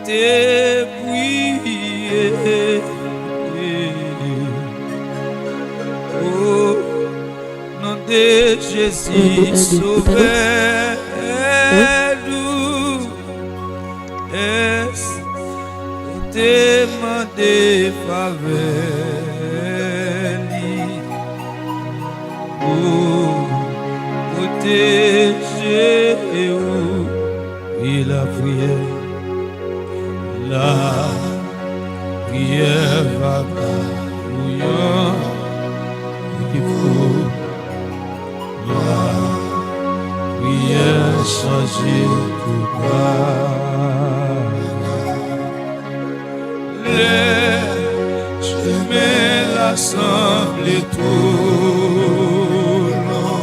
te prier. Oh, nom de Jésus, sauvez-nous. Est-ce demander faveur? Oh, protégez-vous. Et la prière va bouillant. Il faut la prière changer tout bas. Les chemins l'assemblent tout long.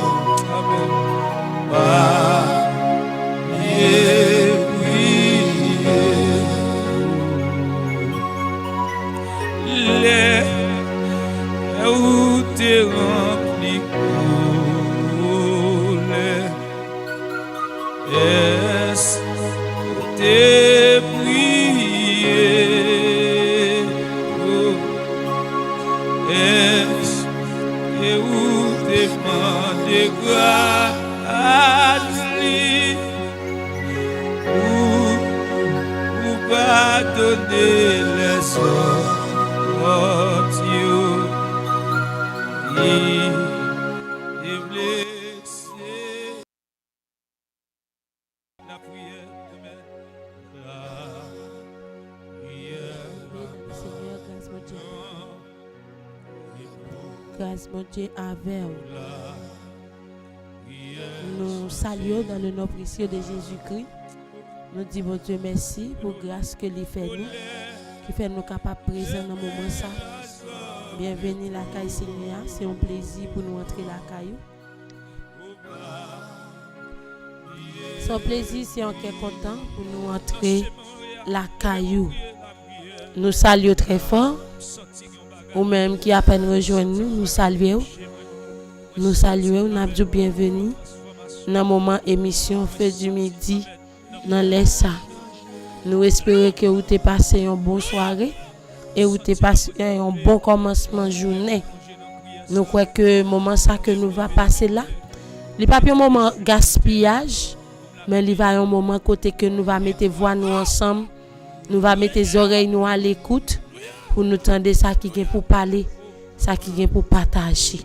Amen. Où t'es rempli coulé, est-ce que t'es prié? Est-ce que où t'es demandé grâce ou pardonner les sortes? Et blessé la prière de mes Seigneur, grâce mon Dieu avec nous saluons dans le nom précieux de Jésus-Christ. Nous disons mon Dieu merci pour grâce que lui fait nous, qui fait nous capables présents dans le moment ça. Bienvenue la caille Seigneur, c'est un plaisir pour nous entrer la caillou. C'est un plaisir, c'est un cœur content pour nous entrer la caillou. Nous saluons très fort, ou même qui à peine rejoint nous, nous saluons. Nous saluons, nous avons bienvenue dans le moment émission Feu du Midi dans l'ESA. Nous espérons que vous avez passé une bonne soirée. Et où tu passé un bon commencement de journée. Nous croyons que le moment ça que nous va passer là, il pas un moment gaspillage, mais il va un moment côté que nous va mettre voix nous ensemble, nous va mettre les oreilles nous à l'écoute pour nous entendre ça qui vient pour parler, ça qui vient pour partager.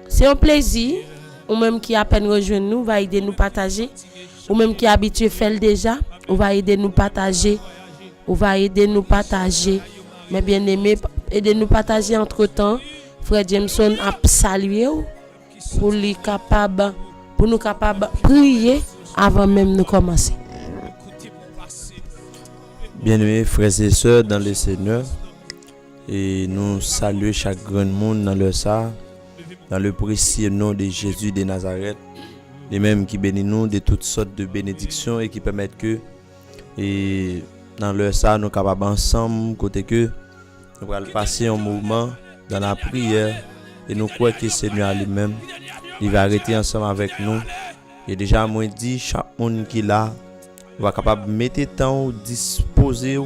C'est un plaisir, ou même qui à peine rejoint nous va aider nous partager, ou même qui est habitué faire déjà, on va aider nous partager. On va aider nous partager. Mais bien aimé, aider nous partager entre temps. Frère Jameson a salué pour nous capable prier avant même de commencer. Bien-aimés frères et sœurs dans le Seigneur, et nous saluons chaque grand monde dans le ça, dans le précieux nom de Jésus de Nazareth, les mêmes qui bénissent nous de toutes sortes de bénédictions et qui permettent que et dans le ça nous capables ensemble côté que nous allons passer un moment dans la prière et nous croyons que le Seigneur lui-même il va arrêter ensemble avec nous. Et déjà moi dit chaque monde qui là va capable mettre temps disposer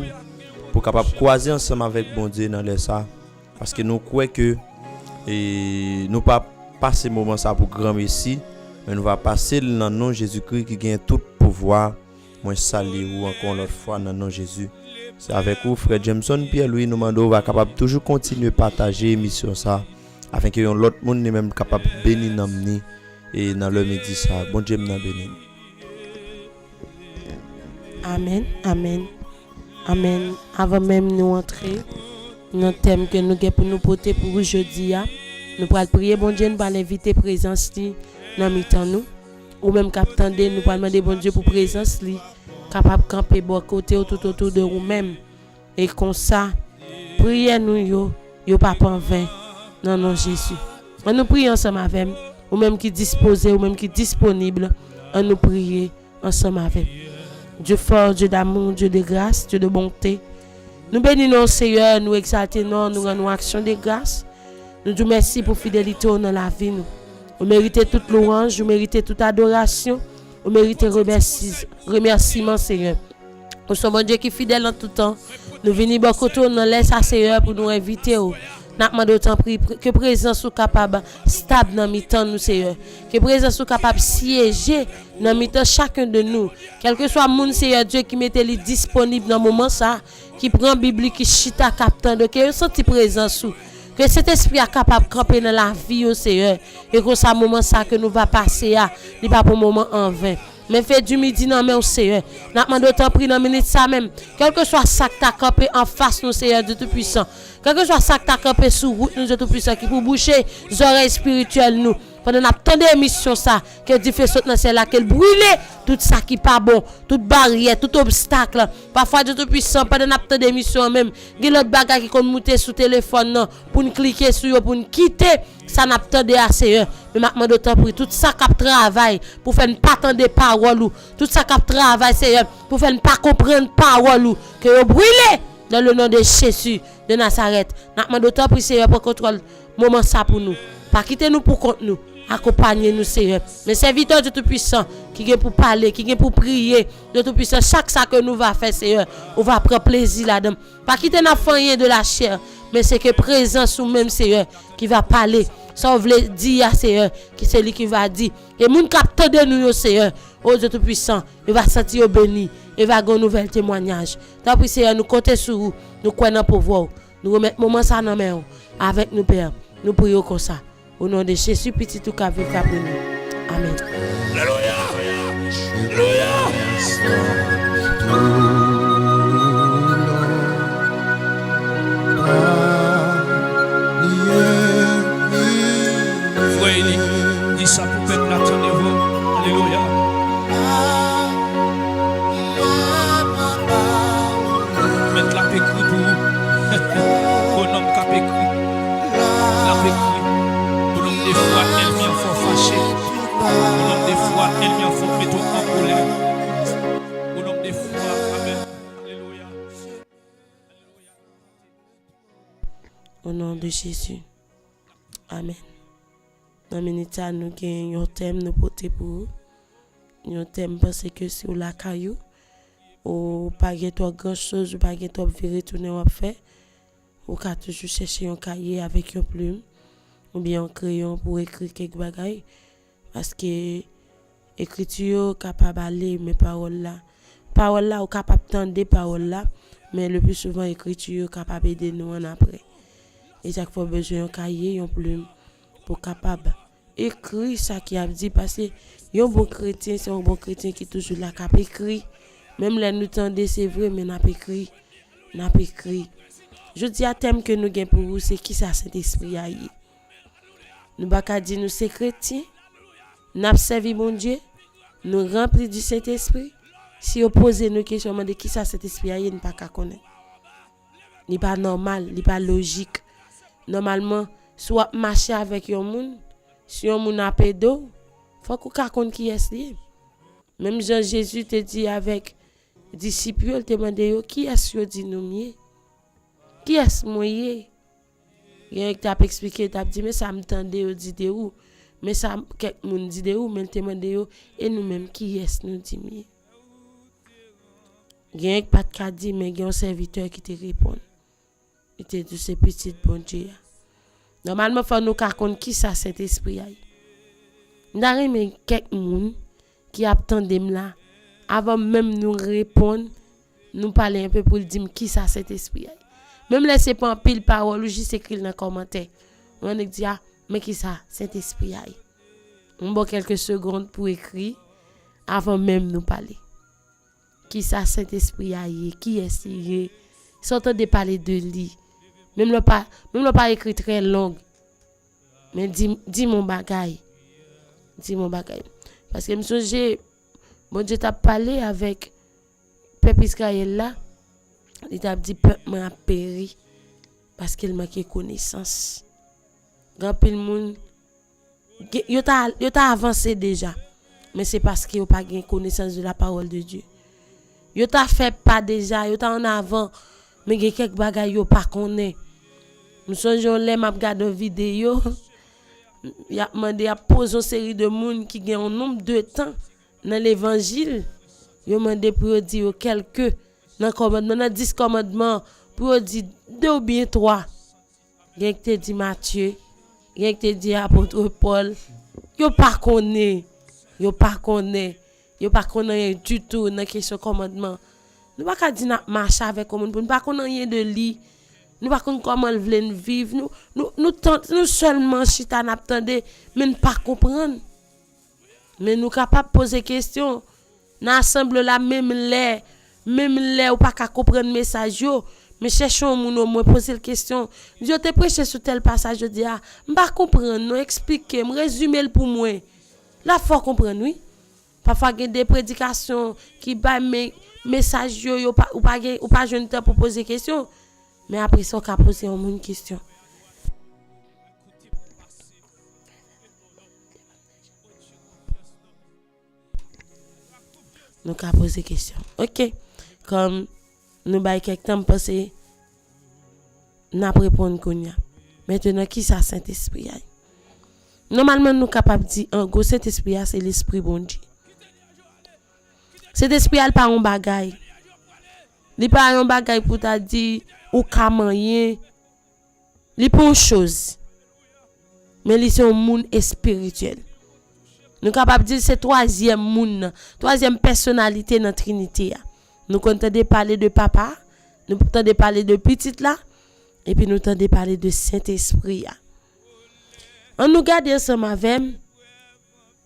pour capable croiser ensemble avec bon Dieu dans le ça parce que nous croyons que et nous pas passer moment ça pour grand messie mais nous va passer dans le nom de Jésus-Christ qui gagne tout pouvoir. Moi salue ou encore l'autre fois dans le nom de Jésus. C'est avec vous frère Jameson Pierre-Louis Noumando va capable toujours continuer partager l'émission ça afin que l'autre monde même capable bénir dans nous et dans le midi ça. Bon Dieu nous bénir. Amen, amen, amen. Avant même nous entrer dans le thème que nous avons pour nous porter pour aujourd'hui, nous allons prier bon Dieu, nous allons inviter présence dans mi-temps nous. Ou même captant nous allons demander bon Dieu pour présence li capable camper bon côté tout autour de nous-mêmes. Et comme ça, priez nous yo pas en vain. Non non Jésus. On nous prions ensemble avec ou même qui disposé ou même qui disponible, on nous prier ensemble avec. Dieu fort, Dieu d'amour, Dieu de grâce, Dieu de bonté. Nous bénissons Seigneur, nous exaltons, nous rendons action de grâce. Nous disons merci pour fidélité dans la vie. Vous méritez toute louange, vous méritez toute adoration, vous méritez remerciement Seigneur. Nous sommes un Dieu qui est fidèle en tout temps. Nous venons beaucoup nous laisse à Seigneur pour nous inviter. N'a demandé autant que présence soit capable stable dans mi-temps nous Seigneur. Que présence soit capable siéger dans mi-temps chacun de nous. Quel que soit monde Seigneur Dieu qui mette les disponible dans moment ça, qui prend Bible qui chita captant de que senti présence sous. Que cet esprit est capable de camper dans la vie au Seigneur. Et que ce moment ça que nous va passer à, n'est pas pour moment en vain. Mais fait du midi dans mais au Seigneur. N'a demandé autant pris dans minute ça même. Quel que soit ça que tu as campé en face nous Seigneur de tout puissant. Quel que soit ça que tu as campé sous route nous de tout puissant qui pour boucher les oreilles spirituelles nous. Pendant n'attendez émission ça que Dieu fait sauter dans celle là qu'elle brûle tout ça qui pas bon, toute barrière, tout obstacle. Parfois de tout puissant pendant n'attendez émission même, il y a l'autre bagage qui qu'on monter sous téléphone non pour nous cliquer sur pour nous quitter ça n'attendez assez mais maintenant d'autant pour tout ça qui travail pour faire pas attendre parole ou tout ça qui travail Seigneur pour faire pas comprendre parole ou que vous brûlez dans le nom de Jésus de Nazareth. Maintenant d'autant pour Seigneur pour contrôle moment ça pour nous. Pas quitter nous pour compte nous. Accompagnez-nous, Seigneur. Mais serviteur de Tout-Puissant, qui est pour parler, qui est pour prier, de Tout-Puissant, chaque ça que nous va faire, Seigneur, on va prendre plaisir là-dedans. Pas quitter n'a rien de la chair, mais c'est que présence ou même, Seigneur, qui va parler. Ça, on veut dire à Seigneur, qui c'est lui qui va dire. Et moun capte de nous, Seigneur, ô Dieu Tout-Puissant, il va sentir béni, il va avoir un nouvel témoignage. Tant pis, Seigneur, nous comptons sur vous, nous croyons pour vous. Nous remettons moment ça dans main avec nous, Père. Nous prions comme ça. Au nom de Jésus, petit tout cas, vive pour nous. Amen. Alléluia. Frère, dis ça pour peuple, attendez-vous. Alléluia. Mettre la paix pour vous. Au nom de la paix. La paix. Des fois, elle m'y en faut fâcher. Au nom des fois, elle m'y en faut mettre en colère. Au nom des fois, amen. Alléluia. Au nom de Jésus. Amen. Dans la minute, nous avons un thème nous porter pour vous. Un thème parce que c'est la caillou. Ou pas grand chose, ou pas retourner en fait. Ou qu'à toujours chercher un cahier avec une plume. Ou bien un crayon pour écrire quelques bagailles parce que écriture capable aller mes paroles là ou capable tendre des paroles là mais le plus souvent écriture capable aider nous en après et chaque fois besoin un cahier un plume pour capable écrire ça qui a dit parce que un bon chrétien c'est un bon chrétien qui toujours là capable écrire même les nous tendez c'est vrai mais n'a pas écrit je dis à thème que nous gain pour vous c'est qui ça Saint-Esprit a. Nous pas dire nous c'est chrétiens, nous servi bon Dieu, nous remplis du Saint-Esprit. Si vous posez nos questions de qui ça cet esprit aille, nous pas connaître. N'est pas normal, n'est pas logique. Normalement, soit marcher avec un monde, si un monde a pédo, faut qu'on connaisse qui est lui. Même Jean Jésus te dit avec disciples, il te demandé qui est-ce que dit nous mieux? Qui est-ce moi? Il y a qui t'a expliqué, t'a dit mais ça me tendait dit de où, mais ça quelqu'un monde dit de où, mais te demandé et nous même qui est nous dit mieux. Il y a pas de dit mais il y a un serviteur qui te répond. Il te dit c'est petit bon Dieu. Normalement faut nous connaître qui ça cet esprit aille. N'arrive mais quelqu'un qui attendait là avant même nous répondre, nous parler un peu pour dire qui ça cet esprit aille. Même laissez pas en pile parole ou juste écrire dans les commentaires. On dit mais qui ça Saint-Esprit aille. On prend quelques secondes pour écrire avant même nous parler. Qui ça Saint-Esprit aille, qui est-ce qui sortant de parler de lui. Même le pas écrit très long. Mais dis mon bagaille. Dis mon bagaille. Parce que monsieur j'ai bon Dieu t'a parlé avec peuple Israël là. Il t'a dit peuple m'a péri parce qu'il manquait connaissance. Grand pile monde yo t'a avancé déjà mais c'est parce que yo pas gain connaissance de la parole de Dieu. Yo t'a fait pas déjà, yo t'a en avant mais il y a quelques bagages yo pas connaît. Nous songeons les m'a regarder vidéo. Il a demandé à poser une série de monde qui ont un nombre de temps dans l'évangile. Yo demandé pour dire quelques dans commandement, dans 10 commandements, pour dire 2 ou bien 3. Rien que te dit Matthieu, rien que te dit apôtre Paul, yo pas connaît du tout dans question commandement. Nous pas dire n'a marcher avec comme nous pas connaît rien de lui. Nous pas connaît comment ils veulent vivre. Nous seulement chita n'attendait mais ne pas comprendre. Mais nous capable poser question. Dans assemble la même les ou pas qu'à comprendre message yo. Mais cherchons moun au moins poser la question. Dieu te prêché sur tel passage, je dis m'pas comprendre, non expliquer, me résumer pour moi. Là faut comprendre oui. Parfois il y a des prédications qui ba message yo ou pas jeune temps pour poser question. Mais après ça on ka poser une question. Nous ka poser question. OK. Comme nous bail quelque temps passer n'a répondre konya. Maintenant qui ça Saint-Esprit? Normalement nous capable dire en gros Saint-Esprit c'est l'esprit bon Dieu. Saint-Esprit a pas un bagay. Il pas un bagay pour t'a dire ou ka manyen. Il pas une chose. Mais il c'est un monde spirituel. Nous capable dire c'est troisième monde, troisième personnalité dans Trinité. Nous entendons parler de papa, nous entendons parler de petite là, et puis nous entendons parler de Saint-Esprit. On nous garde ensemble avec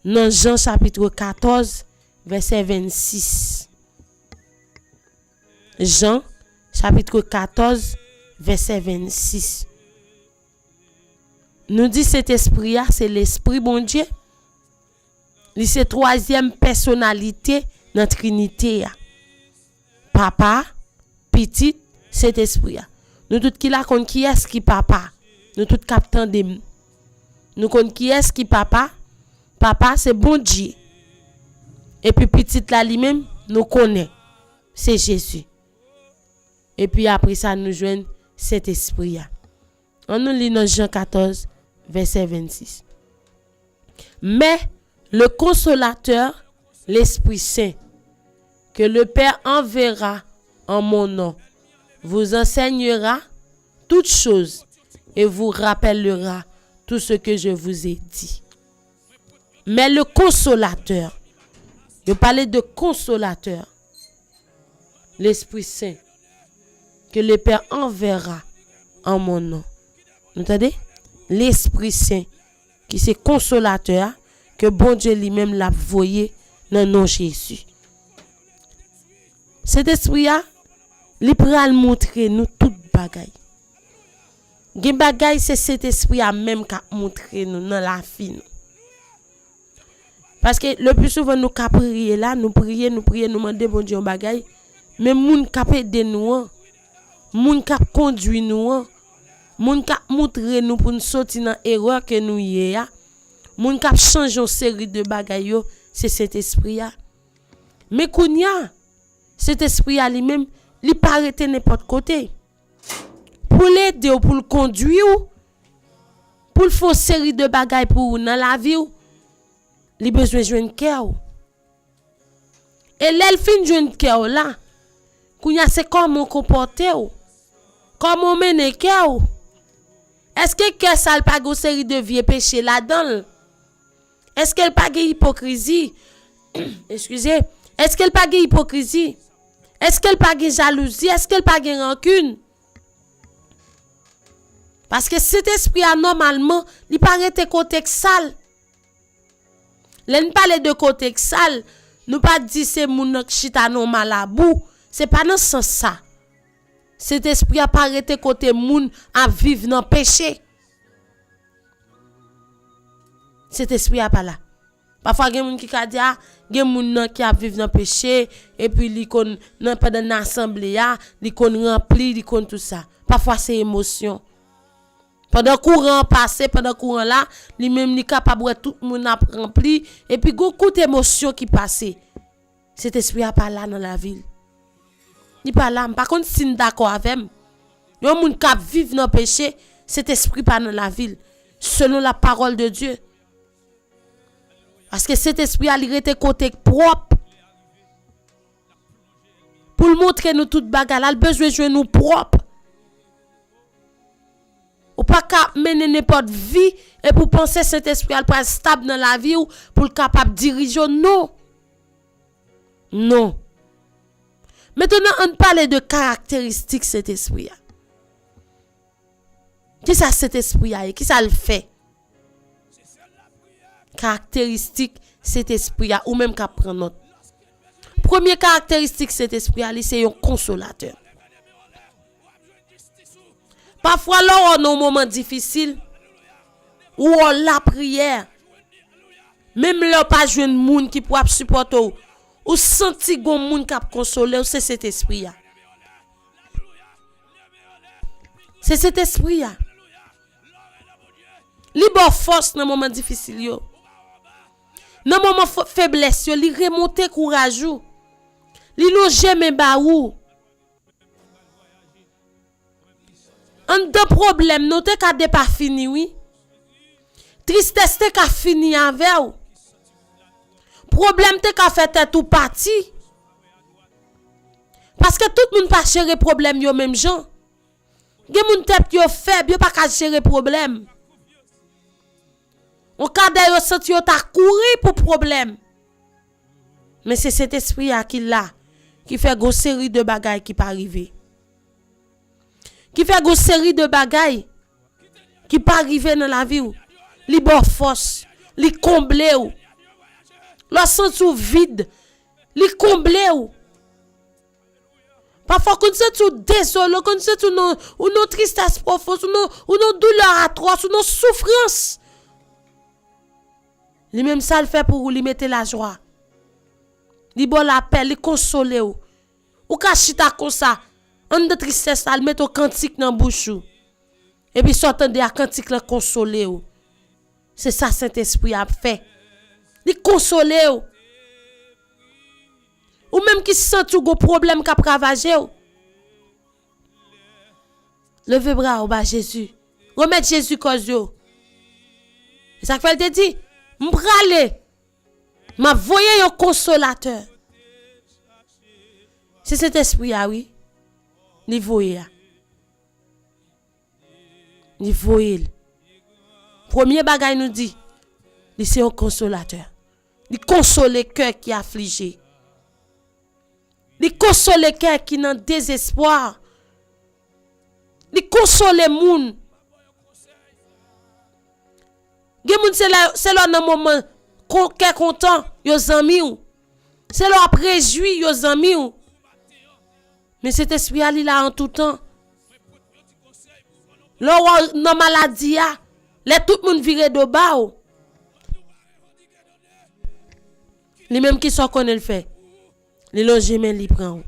dans Jean chapitre 14, verset 26. Jean chapitre 14, verset 26. Nous dit cet esprit c'est l'esprit bon Dieu. C'est troisième personnalité dans la Trinité. Papa, petit, cet esprit. Nous tous qui la connaissons qui est-ce qui papa. Nous tous captons de nous connaissons qui est-ce qui papa. Papa c'est bon Dieu. Et puis petit là lui-même nous connaît. C'est Jésus. Et puis après ça nous joignent cet esprit. On nous lit dans Jean 14 verset 26. Mais le consolateur, l'Esprit Saint, que le Père enverra en mon nom, vous enseignera toutes choses et vous rappellera tout ce que je vous ai dit. Mais le consolateur, je parlais de consolateur, l'Esprit Saint, que le Père enverra en mon nom. Vous entendez? L'Esprit Saint, qui c'est consolateur, que bon Dieu lui-même l'a voyé dans le nom de Jésus. Cet esprit-là, il pourra montrer nous toute bagaille. Gen bagaille c'est cet esprit-là même qui montrer nous dans la vie. Parce que le plus souvent nous ka prier là, nous prier, nous demander bon Dieu bagaille, mais moun ka aider nous, moun ka conduire nous, moun ka montrer nous pour nous sortir dans erreur que nous y a. Moun k'ap change une série de bagaille yo, c'est cet esprit là. Mais kounya, cet esprit là lui-même, il pas arrêter n'importe côté. Pour l'aider ou pour le conduire, pour le faire une série de bagaille pour dans la vie, il besoin de joindre cœur. Et l'elle fin joindre cœur là, kounya c'est comment comporter ou, comment mener cœur. Est-ce que cœur ça pas une série de vieux péchés là-dedans? Est-ce qu'elle pas de hypocrisie? Excusez. Est-ce qu'elle pas de hypocrisie? Est-ce qu'elle pas de jalousie? Est-ce qu'elle pas de rancune? Parce que cet esprit a normalement, il paraît côté sale. L'en parle de côté sale, nous pas dire c'est moun chita non malabou, c'est pas dans ce sens ça. Cet esprit a paraît côté moun à vivre dans péché. Cet esprit a pas là. Parfois gen moun qui ka di gen moun qui a vivre dans péché et puis li kon nan pendant l'assemblée li kon rempli, li kon tout ça. Parfois c'est émotion. Pendant courant passé, pendant courant là, li même li capable tout moun a rempli et puis gon coup d'émotion qui passé. Cet esprit a pas là dans la ville. Ni pas là, par contre si d'accord avec yon moun qui vivre dans péché, cet esprit pas dans la ville selon la parole de Dieu. Parce que cet esprit a été côté propre. Pour pour montrer nous toute bagarre, il a besoin de jouer nous propre. Ou pas qu'à mener n'importe vie et pour penser Saint-Esprit al pas stable dans la vie ou pour capable diriger non. Non. Maintenant on parle de caractéristiques cet esprit. Qui ça cet esprit a? Qui ça le fait? Caractéristique cet esprit a ou même qu'à prendre note. Première caractéristique cet esprit a, c'est un consolateur. Parfois là on a un moment difficile ou on la prière. Même là pas joindre monde qui pour supporter ou senti gon monde qui consoler, c'est cet esprit là. C'est cet esprit là. Li bon force dans moment difficile yo. Dans moment faiblesse yo, li remonter courage ou. Li loger men ba ou. Un de problème nou te ka de pas fini oui. Tristesse te ka fini avec ou. Problème te ka fait tout parti. Parce que tout le monde pas gérer problème yo même gens. Gen moun tête yo faible, yo pas ka gérer problème. On ka de yo senti yo ta courir pour problème. Mais c'est cet esprit qui là qui fait une série de bagailles qui pas arriver. Qui fait une série de bagailles qui pas arriver dans la vie ou. Li bon force, li combler ou. La senti ou vide, li combler ou. Parfois quand c'est tout désolé, quand c'est tout ou non tristesse profonde, ou non douleur atroce, ou non souffrance. Li même ça le fait pour lui mettre la joie. Li bon la paix, li consoler ou. Ou ka chita comme ça, en de tristesse, il met au cantique dans bouche ou. Et puis sortant de cantique la consoler ou. C'est ça Saint-Esprit a fait. Li consoler ou. Ou même qui sent tout gros problème qu'a ravager ou. Levez bras au bas Jésus. Remettre Jésus cause yo. Et ça fait te dit, m'prale. M'a voyé un consolateur. C'est cet esprit ah oui. Ni voyé. Ni voyé. Premier bagay nous dit, c'est un consolateur. Il console le cœur qui est affligé. Il console le cœur qui est dans désespoir. Il console les moun. Gen moun c'est là dans moment qu'est content, yo zami ou. C'est là après joui yo zami ou. Mais cet esprit ali là en tout temps. Là dans maladie a, les tout moun vire de bas ou. Les mêmes qui sont connaît le fait. Les loger men li prend.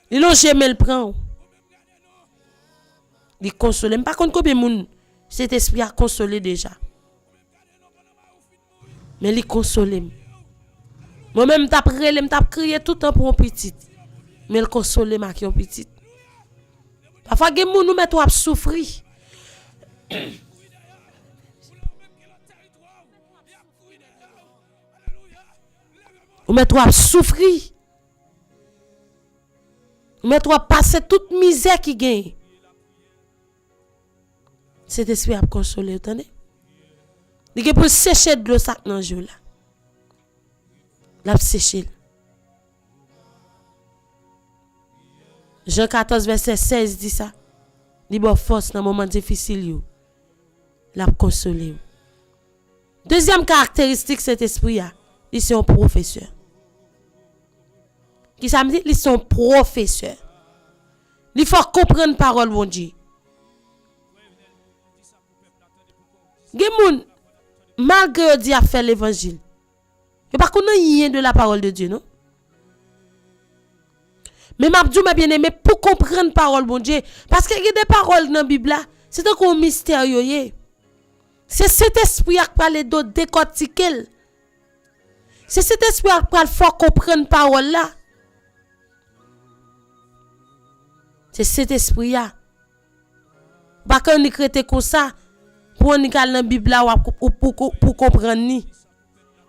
Les loger men le prend. Li console. Par contre combien moun cet esprit a consolé déjà. Mais li console. Moi même t'a prélé, t'a crié tout le temps pour un petit. Mais le console ma qui un petit. Parfois gen moun nous met trop souffrir. Ou met trop souffrir. Ou met trop passer toute misère qui gagne. Cet esprit a consolé, attendez. Il est pour sécher de l'eau sac dans le jour là. L'a sécher. Jean 14 verset 16 dit ça. Il bon force dans moment difficile yo. L'a consolé. Deuxième caractéristique cet esprit a, il c'est un professeur. Qui ça me dit, il c'est un professeur. Il faut comprendre parole bon Dieu. Gen moun malgré Dieu a fait l'évangile. Et pas connaît rien de la parole de Dieu, non? Mais m'abdou m'a bien aimé pour comprendre parole bon Dieu parce que il y a des paroles dans la Bible là, c'est un mystère yoyé. C'est cet esprit qui parle de décortiquer. C'est cet esprit qui parle faut comprendre parole là. C'est cet esprit là. Pas qu'on écrit comme ça. Pour nous caler dans la Bible là pour comprendre ni.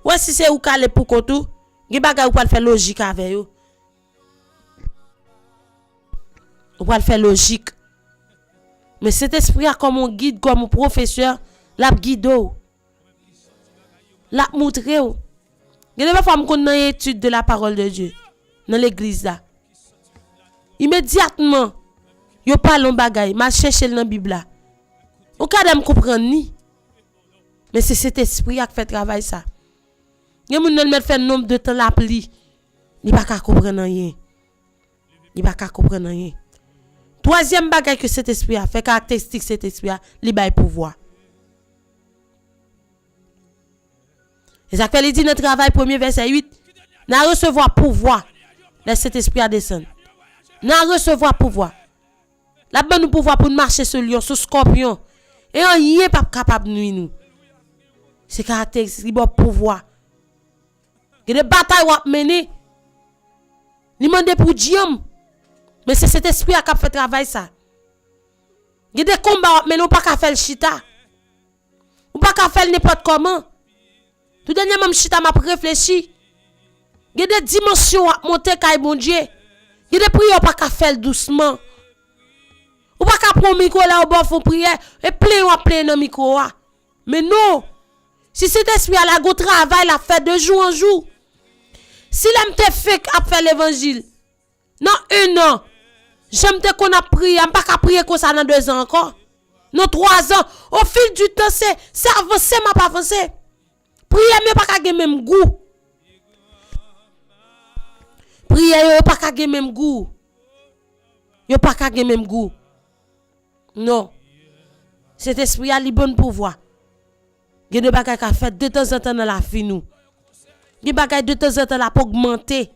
Ouais si c'est ou caler pour tout, gen bagay ou pas faire logique avec yo. On va le faire logique. Mais cet esprit a comme un guide, comme un professeur, l'a guide, l'a montré. Il y a des fois qu'on a une étude de la parole de Dieu dans l'église là. Immédiatement, yo parle en bagay, m'a cherché dans la Bible là. On ka me comprendre ni. Mais c'est cet esprit qui fait travail ça. Il y a moun nan met fait nombre de temps la pli. Il pas ka comprendre rien. Il pas ka comprendre rien. Troisième bagay que cet esprit a fait caractéristique cet esprit a, li bay pouvoir. Et ça fait il dit dans travail premier verset 8, n'a recevoir pouvoir. Laisse cet esprit à descendre. N'a recevoir pouvoir. La bonne nous pouvoir pour marcher sur lion, sur scorpion. Et on y est pas capable de nous. C'est caractéristique bon pouvoir. Il y a des batailles à mener. Il demande pour Dieu. Mais c'est cet esprit qui a fait travail ça. Il y a des combats mais non pas qu'à faire le chita. Ou pas qu'à faire n'importe comment. Tout dernier même chita m'a réfléchi. Il y a des dimensions à monter kay bon Dieu. Il y a des prières pas qu'à faire doucement. Ou pas qu'à prendre micro là au bord font prière et plein dans micro. Mais non. Si cet esprit a la go travail la fait de jour en jour. Si l'aime te fait à faire l'évangile. Non, 1 an. J'aime te qu'on a prié, pas qu'à prier comme ça dans 2 ans encore. Non, 3 ans. Au fil du temps, c'est avancé, m'a pas avancé. Prier, mais pas qu'à même goût. Prier, pas qu'à même goût. Yo pas qu'à même goût. Non. Cet esprit a li bon pouvoir. Il y a des bagages qui fait de temps en temps dans la vie nous. Il y a des bagages de temps en temps la pour augmenter.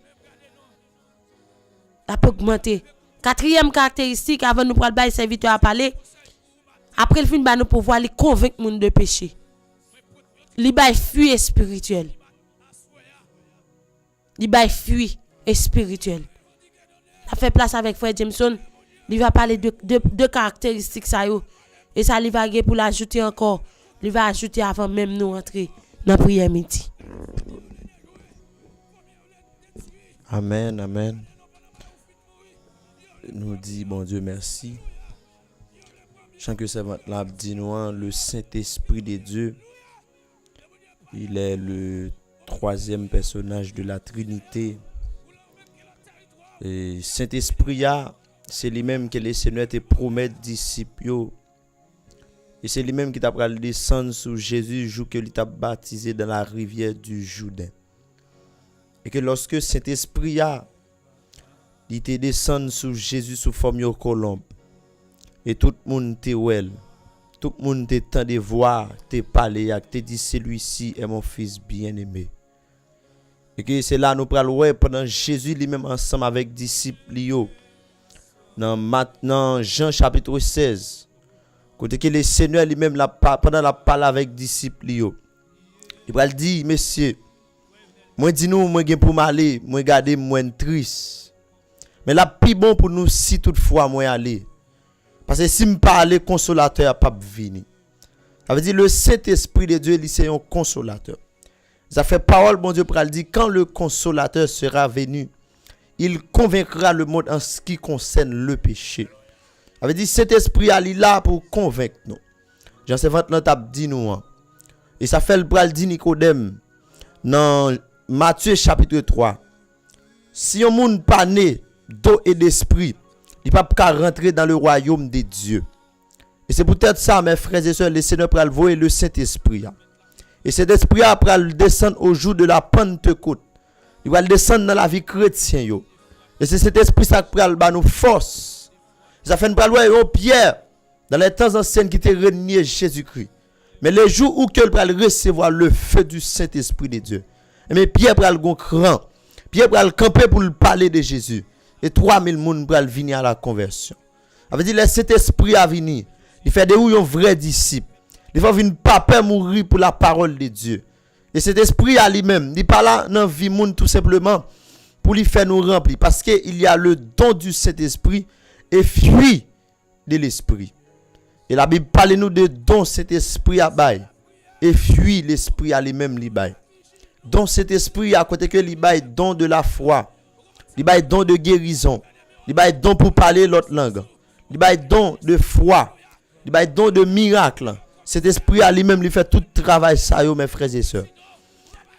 La pour augmenter. 4e caractéristique avant nous prendre le serviteur à parler. Après le fin ba nous pouvoir les convaincre monde de péché. Li bay fuir spirituel. Li bay fuir spirituel. Ça fait place avec frère Jameson. Il va parler de caractéristiques ça yo. Et ça il va pour l'ajouter encore. Il va ajouter avant même nous entrer dans la prière midi. Amen, amen. Nous dit bon Dieu merci. Chant que servant là dit nous le Saint-Esprit de Dieu. Il est le 3e personnage de la Trinité. Et Saint-Esprit c'est lui-même que le Seigneur te promet disciples. Et c'est lui-même qui t'a pris descendre sur Jésus le jour que il t'a baptisé dans la rivière du Jourdain. Et que lorsque Saint-Esprit il te descend sur Jésus sous forme de colombe. Et tout le monde te ouel. Tout le monde te tend de voir, te parler, te dit celui-ci est mon fils bien-aimé. Et que c'est là nous prenons pendant Jésus lui-même ensemble avec disciples dans Jean chapitre 16. Côté que le Seigneur lui-même pendant la parole avec disciples il va dire messieurs moi dis nous moi gen pour m'aller moi garder moi triste mais la plus bon pour nous si toutefois moi aller parce que si me parler consolateur pas venir ça veut dire le Saint-Esprit de Dieu lui c'est un consolateur ça fait parole bon Dieu pour dire quand le consolateur sera venu il convaincra le monde en ce qui concerne le péché. Ça veut dire cet esprit est là pour convaincre nous. Jean 29 t'a dit nous. Et ça fait le bral dit Nicodème dans Matthieu chapitre 3. Si un monde pas né d'eau et d'esprit, il pas pas rentrer dans le royaume de Dieu. Et c'est peut-être ça mes frères et sœurs, le Seigneur pral voyer le Saint-Esprit. Et cet esprit pral descendre au jour de la Pentecôte. Il va descendre dans la vie chrétienne. Et c'est cet esprit qui pral ba nous force. Ça fait une parole au Pierre dans les temps anciens qui était renié Jésus-Christ. Mais le jour où que pral recevoir le feu du Saint-Esprit de Dieu. Mais Pierre pral gon cran. Pierre pral camper pour parler de Jésus. Et 3000 personnes pral venir à la conversion. Ça veut dire le Saint-Esprit a venir. Il fait de ou un vrai disciple. Il faut venir pas peur mourir pour la parole de Dieu. Et cet esprit à lui-même, il pas là dans vie monde tout simplement pour lui faire nous remplir parce que il y a le don du Saint-Esprit et fruit de l'esprit. Et la Bible parle nous de don cet esprit à bail et fruit l'esprit à lui-même li bail. Don cet esprit à côté que li bail don de la foi, li bail don de guérison, Il bail don pour parler l'autre langue. Il bail don de foi. Il bail don de miracle. Cet esprit à lui-même lui fait tout travail ça yo mes frères et sœurs.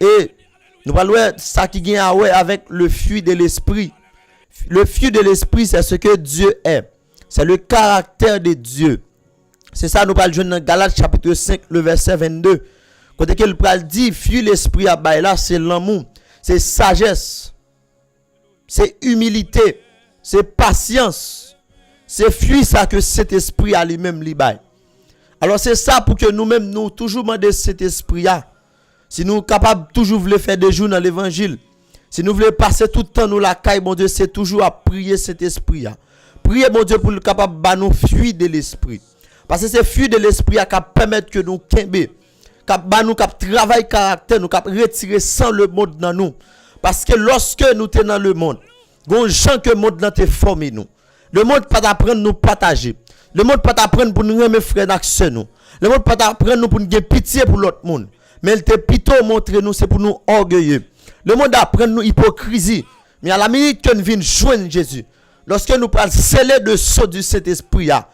Et nous parlons ça qui vient avec le fruit de l'esprit. Le fruit de l'esprit, c'est ce que Dieu est. C'est le caractère de Dieu. C'est ça nous parlons dans Galates chapitre 5, le verset 22. Quand il dit, fruit l'esprit à bail là, c'est l'amour, c'est sagesse, c'est humilité, c'est patience. C'est fruit ça que cet esprit à lui-même li bail. Alors c'est ça pour que nous-mêmes nous toujours demander cet esprit là. Si nous sommes capables toujours de faire des jours dans l'évangile, si nous voulons passer tout le temps nous la caille, mon Dieu, c'est toujours à prier cet esprit là. Priez mon Dieu pour le capable de nous fuir de l'esprit. Parce que c'est fuir de l'esprit qui permettre que nous kembe, nous travailler caractère, nous retirer sans le monde dans nous. Parce que lorsque nous sommes dans le monde, gon gens que le monde n'a te formé nous. Le monde pas apprendre nous partager. Le monde pas apprendre pour nous remettre frères d'action nous. Le monde pas apprendre nous pour nous gagner pitié pour l'autre monde. Mais il te plutôt montrer nous c'est pour nous orgueilleux. Le monde apprend nous hypocrisie. Mais à la minute que nous venons joindre Jésus, lorsque nous parlons sceller de saut du Saint-Esprit là,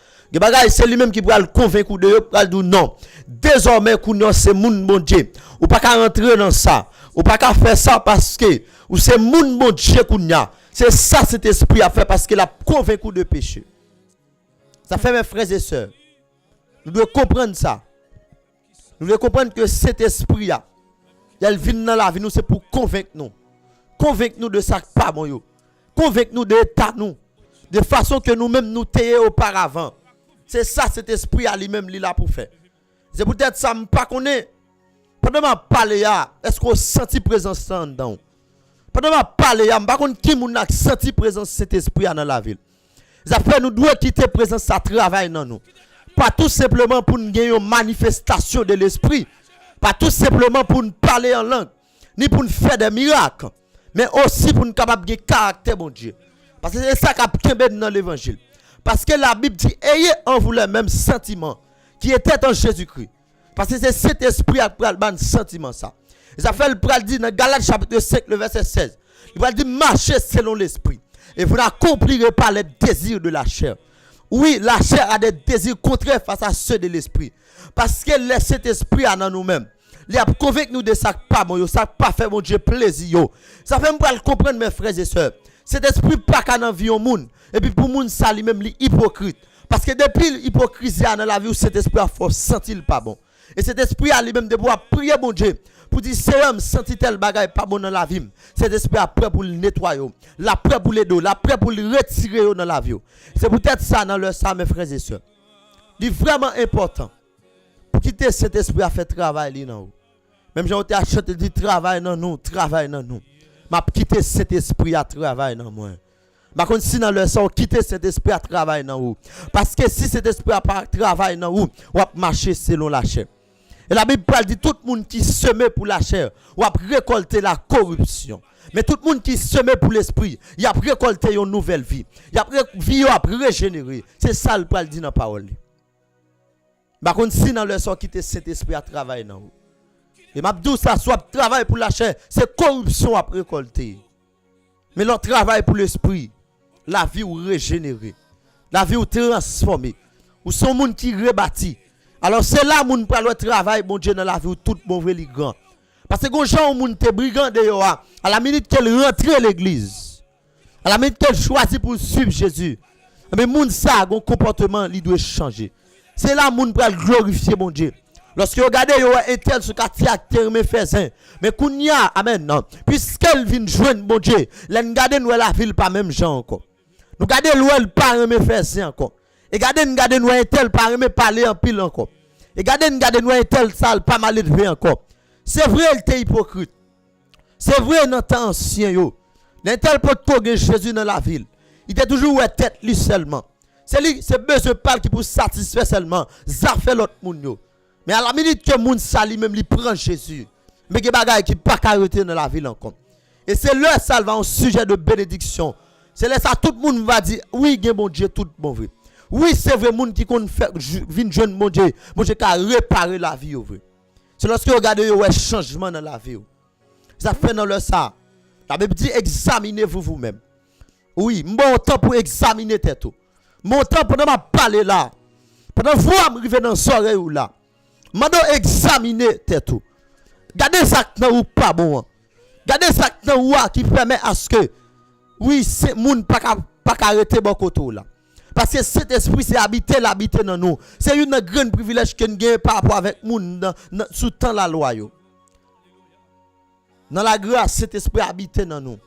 c'est lui-même qui va le convaincre de eux, pour dire non. Désormais, c'est moun bon Dieu. Ou pas qu'à rentrer dans ça. Ou pas qu'à faire ça parce que ou c'est moun bon Dieu kounya. C'est ça cet esprit a fait parce qu'il a convaincu de péché. Ça fait mes frères et sœurs. Nous devons comprendre ça. Nous devons comprendre que cet esprit là, il vient dans la vie nous c'est pour convaincre nous. Convaincre nous de ça pas bon yo. Convaincre nous de l'état nous. De façon que nous-mêmes nous taillons auparavant. C'est ça cet esprit à lui-même là pour faire. C'est peut-être ça me pas connaît. Pendant ma parler là, est-ce qu'on senti présence dedans? Pendant ma parler là, pas connaît qui moun a senti présence cet esprit dans la ville. Ça fait nous devons quitter présence ça travail dans nous. Pas tout simplement pour nous gagner une manifestation de l'esprit, pas tout simplement pour nous parler en langue, ni pour nous faire des miracles, mais aussi pour nous capable de caractère mon Dieu. Parce que c'est ça qui est dans l'évangile. Parce que la Bible dit, ayez en vous le même sentiment qui était en Jésus-Christ. Parce que c'est cet esprit qui a le sentiment ça. Et ça fait le pral dit dans Galates chapitre 5, le verset 16. Il va dire, marchez selon l'esprit. Et vous n'accomplirez pas les désirs de la chair. Oui, la chair a des désirs contraires face à ceux de l'esprit. Parce que cet esprit a dans nous-mêmes. Il a convaincu nous de ça pas mon ça pas fait mon Dieu plaisir. Ça fait me comprendre mes frères et sœurs. Cet esprit pas qu'à dans vie au monde et puis pour monde ça lui-même li hypocrite parce que depuis l'hypocrisie dans la vie où cet esprit a fort sentir pas bon et cet esprit a lui-même de pouvoir prier mon Dieu pour dire Seigneur senti tel bagaille pas bon dans la vie. Cet esprit a prêt pour le nettoyer, la prêt pour l'aider, la prêt pour le retirer dans la vie. C'est peut-être ça dans le ça mes frères et sœurs. C'est vraiment important pour quitter cet esprit à faire travail là. Même j'ai acheté dit travail dans nous, travail dans nous. M'a quitté cet esprit à travail dans moi. Par contre si dans le sang quitter cet esprit à travail dans vous parce que si cet esprit a pas travail dans vous, on va marcher selon la chair. Et la Bible parle dit tout le monde qui sème pour la chair, on va récolter la corruption. Mais tout le monde qui sème pour l'esprit, il a récolté une nouvelle vie. Il a vie a régénéré. C'est ça le parle dit dans la parole. Par contre si dans le sang quitter cet esprit à travail dans vous. Et m'abdou ça soit travail pour la chair, c'est corruption à récolter. Mais le travail pour l'esprit, la vie ou régénérée, la vie ou transformée, ou son monde qui rebâti. Alors c'est là moun pour le travail bon Dieu dans la vie ou tout mauvais li grand. Parce que quand gens moun te brigand de yo à la minute qu'elle rentre l'église, à la minute qu'elle choisit pour suivre Jésus, mais moun ça gon comportement li doit changer. C'est là moun pour glorifier mon Dieu. Lorsque vous regardez, vous avez un tel sur quartier acteur me fait mais kounya amen non puisqu'elle vient joindre bon Dieu là nous garder nous la ville pas même gens encore nous garder elle pas me fait encore et garder nous un tel pas me parler en pile encore et garder nous un tel sale pas mal élevé encore c'est vrai elle était hypocrite c'est vrai dans temps ancien yo un tel peut tourner Jésus dans la ville il était toujours ouais tête lui seulement c'est besoin parle qui pour satisfaire seulement ça fait l'autre monde yo. Mais à la minute que moun sali même li prend Jésus, mais que bagay qui pas arrêter dans la ville encore. Et c'est leur salva un sujet de bénédiction. C'est là ça tout le monde va dire oui, gen bon Dieu tout bon vrai. Oui, c'est vrai moun qui kon fait vinn jeune mon Dieu qui a réparer la vie vrai. C'est lorsque vous regardez un changement dans la vie. Ça fait dans le ça. La Bible dit examinez-vous vous-même. Oui, mon temps pour examiner tête. Mon temps pendant m'a parler là. Pendant vous arriver dans soirée ou là. Mando examiner tête. Gardez ça ou pas bon. Gardez ça ou qui permet à ce que oui, c'est moun pas arrêter bon côté là. Parce que cet esprit c'est habiter dans nous. C'est une grande privilège que nous gagnons par rapport avec moun sous temps la loi yo. Dans la grâce, cet esprit habite dans nous.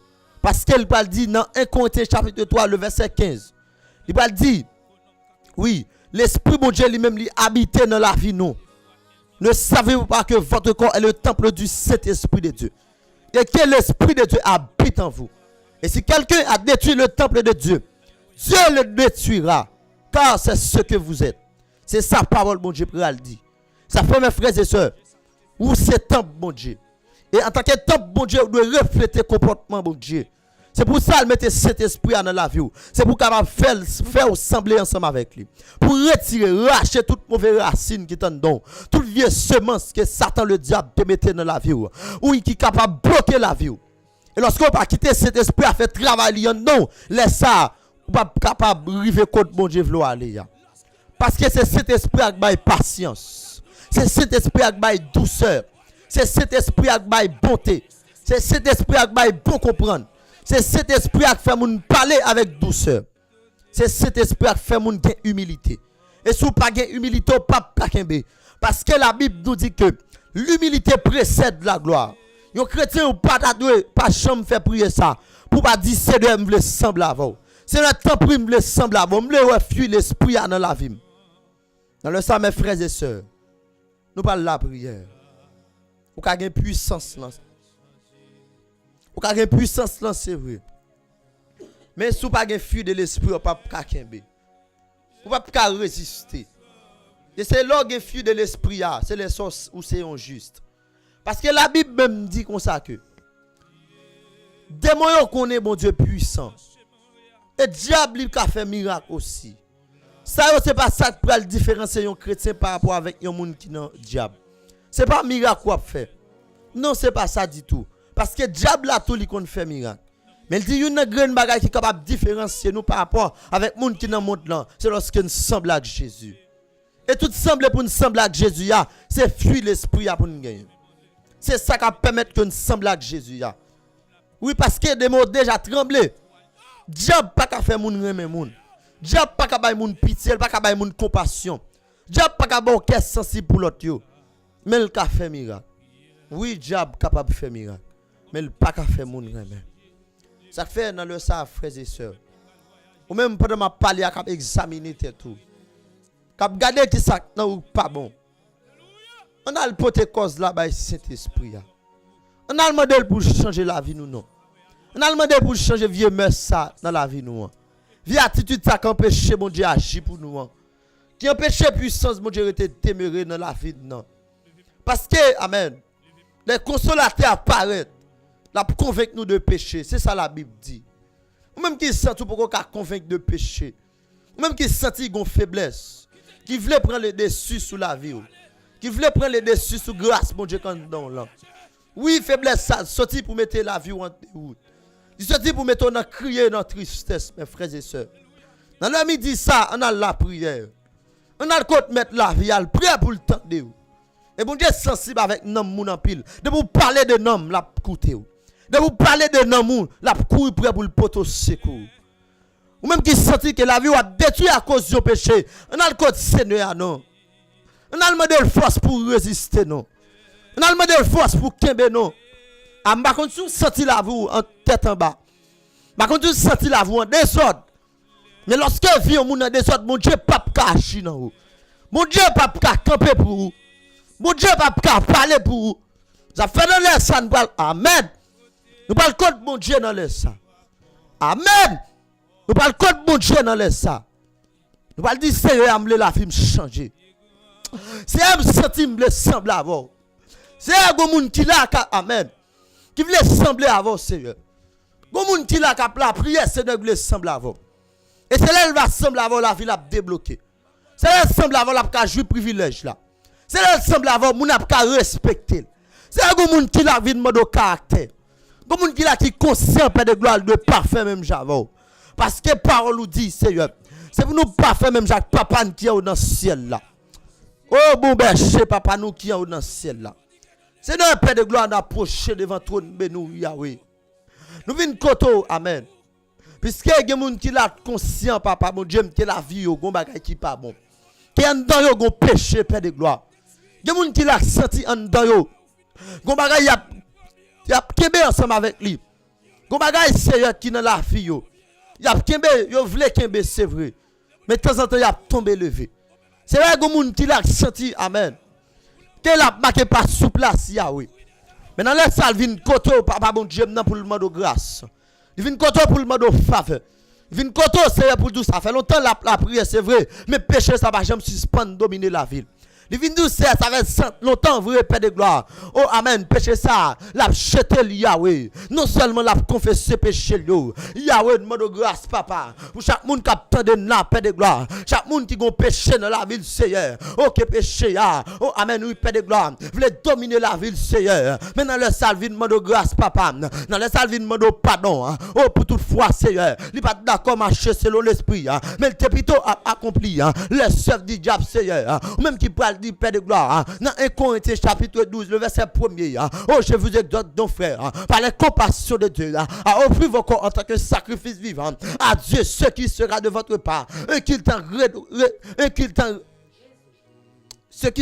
Parce qu'elle va dire dans 1 Corinthiens chapitre 3, le verset 15. Il va dire, oui, l'esprit bon Dieu lui-même lui habite dans la vie nous. Ne savez-vous pas que votre corps est le temple du Saint-Esprit de Dieu? Et que l'Esprit de Dieu habite en vous. Et si quelqu'un a détruit le temple de Dieu, Dieu le détruira. Car c'est ce que vous êtes. C'est sa parole, bon Dieu, pour le dire. Ça fait mes frères et sœurs. Où c'est temple, bon Dieu. Et en tant que temple, bon Dieu, vous devez refléter le comportement, bon Dieu. C'est pour ça qu'il mette cet esprit dans la vie. C'est pour qu'il faire assembler ensemble avec lui. Pour retirer, racher toute mauvaise racine qui est en dedans. Toute vieille semence que Satan, le diable, te mette dans la vie. Ou qui est capable de bloquer la vie. Et lorsqu'on va quitter cet esprit à faire travailler, non, laisse ça. Ou pas capable de arriver contre bon Dieu vouloir aller. Parce que c'est cet esprit qui a patience. C'est cet esprit qui a douceur. C'est cet esprit qui a bonté. C'est cet esprit qui a bon comprendre. C'est cet esprit qui fait moun parler avec douceur. C'est cet esprit qui fait moun gain humilité. Et si vous pas gain humilité, vous pas kakembe. Parce que la Bible nous dit que l'humilité précède la gloire. Yon chrétien ou pas pas chambre faire prier ça pour pas dire Seigneur me semble avant. C'est le temps pour me semble avant, me fuir l'esprit dans la vie. Dans le sang mes frères et sœurs, nous parlons la prière. Ou ka gen puissance là. Ou ka gen puissance là c'est vrai. Mais si ou pas gen fuir de l'esprit ou pas ka kembe. Ou pas ka résister. Et c'est là gen fuir de l'esprit là, c'est les sources où c'est injuste. Parce que la Bible même dit comme ça que démon yo connaît bon Dieu puissant. Et diable il a fait miracle aussi. Ça c'est pas ça qui peut différencier un chrétien par rapport avec un monde qui non diable. C'est pas miracle qu'on fait. Non, c'est pas ça du tout. Parce que diable là tout il qu'on fait miracle. Mais il dit une grande bagaille qui est capable de différencier nous par rapport avec monde qui dans monde là, c'est lorsque nous semble avec Jésus. Et tout semble pour nous sembler avec Jésus c'est fuir l'esprit pour nous gagner. C'est ça qui permet que nous semble avec Jésus Oui, parce que des mots déjà tremblé. Diable pas qu'à faire moun remen moun. Diable pas qu'à bay moun pitié, pas qu'à bay moun compassion. Diable pas qu'à bon cœur sensible pour l'autre yo. Mais il ka fait miracle. Oui, diable capable de faire miracle. Mais il pas qu'à faire moun remen. Ça fait dans le ça frères et sœurs. Ou même pendant ma parler à examiner tout. Cap garder qui ça non pas bon. On a le porter cause là by Saint-Esprit. On a le modèle pour changer la vie nous non. On a demandé pour changer vieux mœurs ça dans la vie nous. Vieux attitude ça qui empêche mon Dieu agir pour nous. Qui empêche puissance mon Dieu était téméraire dans la vie non. Parce que amen. Les consolateurs apparaissent. La convaincre nous de péché, c'est ça la Bible dit. Ou même qui sent tout pour qu'on convaincre de péché. Ou même qui sent une faiblesse, qui veut prendre le dessus sur la vie. Qui veut prendre le dessus sur grâce mon Dieu quand dans là. Oui, faiblesse ça sorti pour mettre la vie en route. Il sorti pour mettre dans crier dans tristesse mes frères et sœurs. Dans la midi ça, on a la prière. On a le côté mettre la vie, à prier pour le temps de vous. Et bon Dieu sensible avec nom moun en pile. De vous parler de nom la coûter. De vous parler de nom moun la courir prêt pour le poteau secours. Ou même qui sentit que la vie a détruit à cause du péché. On a le côté Seigneur non. On a le modèle force pour résister non. On a le modèle force pour kembe non. A m'a kon tu senti la vie en tête en bas. M'a kon tu senti la vie en désordre. Mais lorsque vient moun en désordre, mon Dieu pas cacher dans vous. Mon Dieu pas camper pour vous. Mon Dieu pas parler pour vous. Ça fait dans l'air ça nous parle amen. Nous parle contre mon Dieu dans l'air ça. Amen. Nous parle contre mon Dieu dans l'air ça. Nous parle dire Seigneur me la vie me changer. C'est me sentir me sembler avant. C'est un moun qui là amen. Qui veut sembler avant Seigneur. Gon moun qui là cap la prière Seigneur veut sembler avant. Et c'est là il va sembler avant la vie la débloquer. C'est là sembler avant la ka jouir privilège là. C'est là sembler avant moun a ka respecter. C'est un moun qui la vie de mode caractère. Gon moun qui là qui conscient Père de gloire de parfait même j'avou. Parce que parole nous dit, Seigneur, c'est pour nous pas faire même Jacques Papa qui est dans le ciel là. Oh bon berger papa nous qui est dans le ciel là. Seigneur Père de gloire d'approcher devant trône nous Yahweh. Nous venons koto amen. Puisque il y a des gens qui sont conscients papa mon Dieu que la vie yo gon bagay qui pas bon. Qui en dedans yo gon péché Père de gloire. Il y a des gens qui l'a senti en dedans yo. Gon bagay y a kembe ensemble avec lui. Gon bagay Seigneur qui dans la vie yo. Y a kembe yo vle kembe c'est vrai. Mais de temps en temps y a tombé levé. C'est vrai gon moun qui l'a senti amen. Que la marqué pas sous place Yahweh. Maintenant laisse ça vinn koto papa bon Dieu pour le demander grâce. Il vient koto pour le demander faveur. Il vient koto Seigneur pour tout ça fait longtemps la prière c'est vrai mais péché ça va jamais suspendre dominer la ville. Il vient nous ça fait longtemps vrai Père de gloire. Oh amen, péché ça, l'a jeté Yahweh. Non seulement l'a confessé péché yo. Yahweh demande grâce papa. Pour chaque monde qui attend de la Père de gloire. Chaque monde qui gon péché dans la ville Seigneur. Oh que péché ya. Oh amen, oui Père de gloire. Voulez dominer la ville Seigneur. Maintenant le salvi demande grâce papa. Dans le salvi demande pardon. Oh pour toute foi Seigneur. Il pas d'accord marcher selon l'esprit. Mais il te plutôt accompli. Les chefs du diable Seigneur. Même qui parle dit Père de gloire, dans 1 Corinthiens chapitre 12, le verset 1er, oh je vous exhorte donc frère, par la compassion de Dieu, à offrir vos corps en tant que sacrifice vivant à Dieu, ce qui sera de votre part, ce qui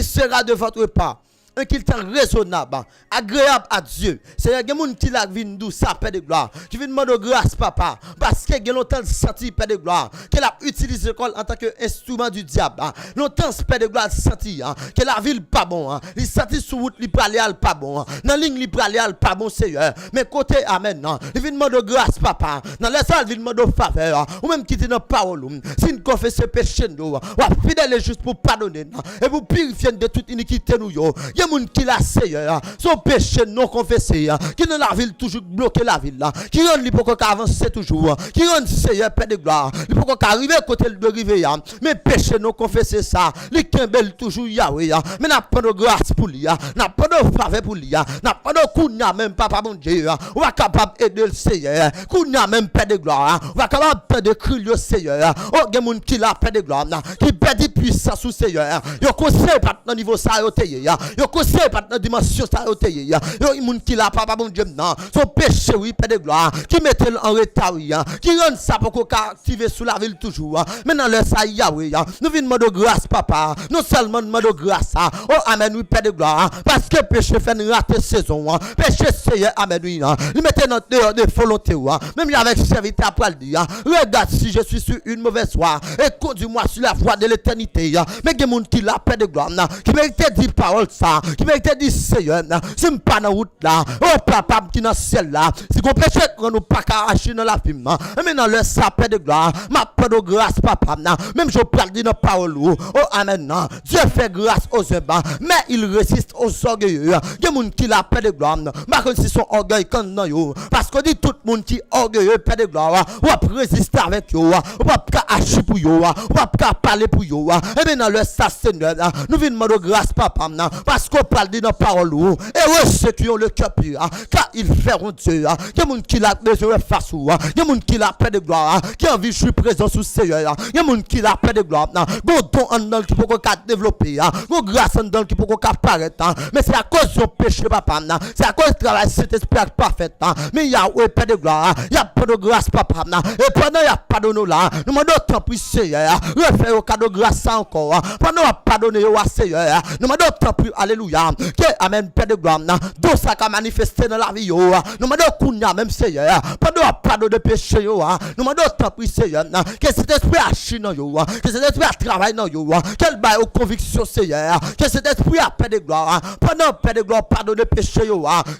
sera de votre part. Un qu'il t'en raisonnable, agréable à Dieu. C'est un gens qui la vient d'où ça Père de gloire. Qui vient demander grâce papa parce que il longtemps senti Père de gloire qu'elle a utilisé l'école en tant qu'instrument du diable. Longtemps Père de gloire senti que la ville pas bon. Il senti sur route il aller pas bon. Dans ligne il aller pas bon Seigneur. Mais côté amen. Il vient demander grâce papa. Dans la salle il vient demander faveur ou même quitter nos paroles. Si nous confessons péché nous, ou fidèle et juste pour pardonner et pour purifier de toute iniquité nous yo. Moun qui la Seigneur, son péché non confessé, qui dans la ville toujours bloqué la ville là, qui rend li pour avancer toujours, qui rend Seigneur Père de gloire, li pour arriver côté de river mais péché non confessé ça, li kembel toujours Yahweh, mais n'a pas de grâce pour lui, n'a pas de faveur pour lui, n'a pas de kounya même papa mon Dieu, on va capable aider le Seigneur, kounya même Père de gloire, on va capable de crier le Seigneur, oh gen moun qui la Père de gloire, qui perd puissance sous Seigneur, yo conseil pas dans niveau ça yo teye, yo conseil pas dans dimension ça yo moun qui la papa bon Dieu non son péché oui Père de gloire qui mettait en retard qui rend ça pour qu'on activer sous la ville toujours maintenant le ça Yahweh nous venons demander grâce papa non seulement demander grâce oh amen oui Père de gloire parce que péché fait une rate saison péché Seigneur amen oui il mettait notre dehors de volonté même avec serviteur pour le dire regarde si je suis sur une mauvaise voie et conduis-moi sur la voie de l'éternité mais il y a des gens qui la Père de gloire qui méritent dire parole ça qui mérite dit Seigneur, si je pas dans la route là, oh papa qui dans le ciel là, si qu'on péché qu'on nous pas arracher dans la film, mais dans le sapin de gloire, ma pas de grâce papa, même je parle de nos paroles, oh amen, Dieu fait grâce aux humains, mais il résiste aux orgueilleux. Il y a des gens qui la paix de gloire, mais si son orgueil quand non, parce qu'on dit tout le monde qui est orgueilleux, paix de gloire, on va résister avec eux, on va pas arracher pour eux, on va pas parler pour eux, et bien dans le Seigneur, nous venons de grâce papa, parce qu'on parle de nos paroles, et eux ceux qui ont le cœur pur, car ils feront Dieu. Il y a des gens qui la besoin face ou, il y a des gens qui la paix de gloire, qui ont envie je suis présent sous Seigneur, il y a des gens qui la paix de gloire, bon don en dans qui peut qu'on développer, bon grâce en dans qui peut qu'on apparaître, mais c'est à cause de péché papa, c'est à cause du travail cet esprit parfait, mais il y a paix de gloire, il y a pas de grâce papa, et pendant il y a pardonné là, nous demandons tant pour Seigneur, refaire au cadeau grâce encore, pendant on a pardonné au Seigneur, nous demandons tant pour alléluia, que amen Père de gloire, donc ça a manifesté dans la vie, nous demandons qu'on même Seigneur, pendant on a pardonné de péché, nous demandons tant pour Seigneur, que cet esprit a chine dans yo, que cet esprit a travaillé dans yo, qu'elle baille aux convictions Seigneur, que cet esprit a paix de gloire, pendant Père de gloire pardonne de péché,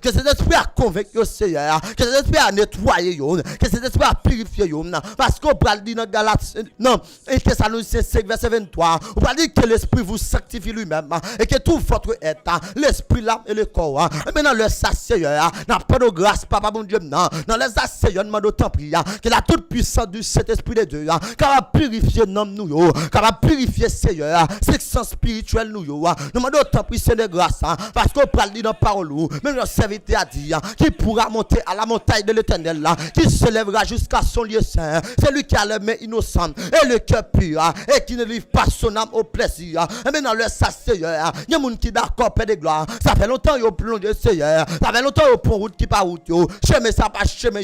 que cet esprit a convaincu Seigneur, que cet esprit a nettoyé, que cet esprit a purifié, parce qu'on parle dit dans Galates, non, et que ça nous c'est 5 verset 23, on parle dire que l'esprit vous sanctifie lui-même, et que tout votre être, l'esprit, l'âme et le corps. Mais dans le ça, Seigneur, n'a pas de grâce, Papa, mon Dieu, non. Dans le ça, Seigneur, demande autant prier, que la toute puissance du Saint-Esprit de Dieu, capable de purifier nos nous, capable de purifier, Seigneur, section spirituelle nous, nous demande autant prier, Seigneur, grâce, parce qu'on parle dans la parole, mais notre serviteur a dit, qui pourra monter à la montagne de l'Éternel, qui se lèvera jusqu'à son lieu saint. C'est lui qui a les mains innocentes et le cœur pur, et qui ne livre pas son âme au plaisir. Et maintenant, le ça, Seigneur, il y a des gens qui d'accord, Père de gloire. Ça fait longtemps qu'ils ont plongé, Seigneur. Ça fait longtemps qu'ils ont pris route qui pas route. Chemin, ça pas chemin.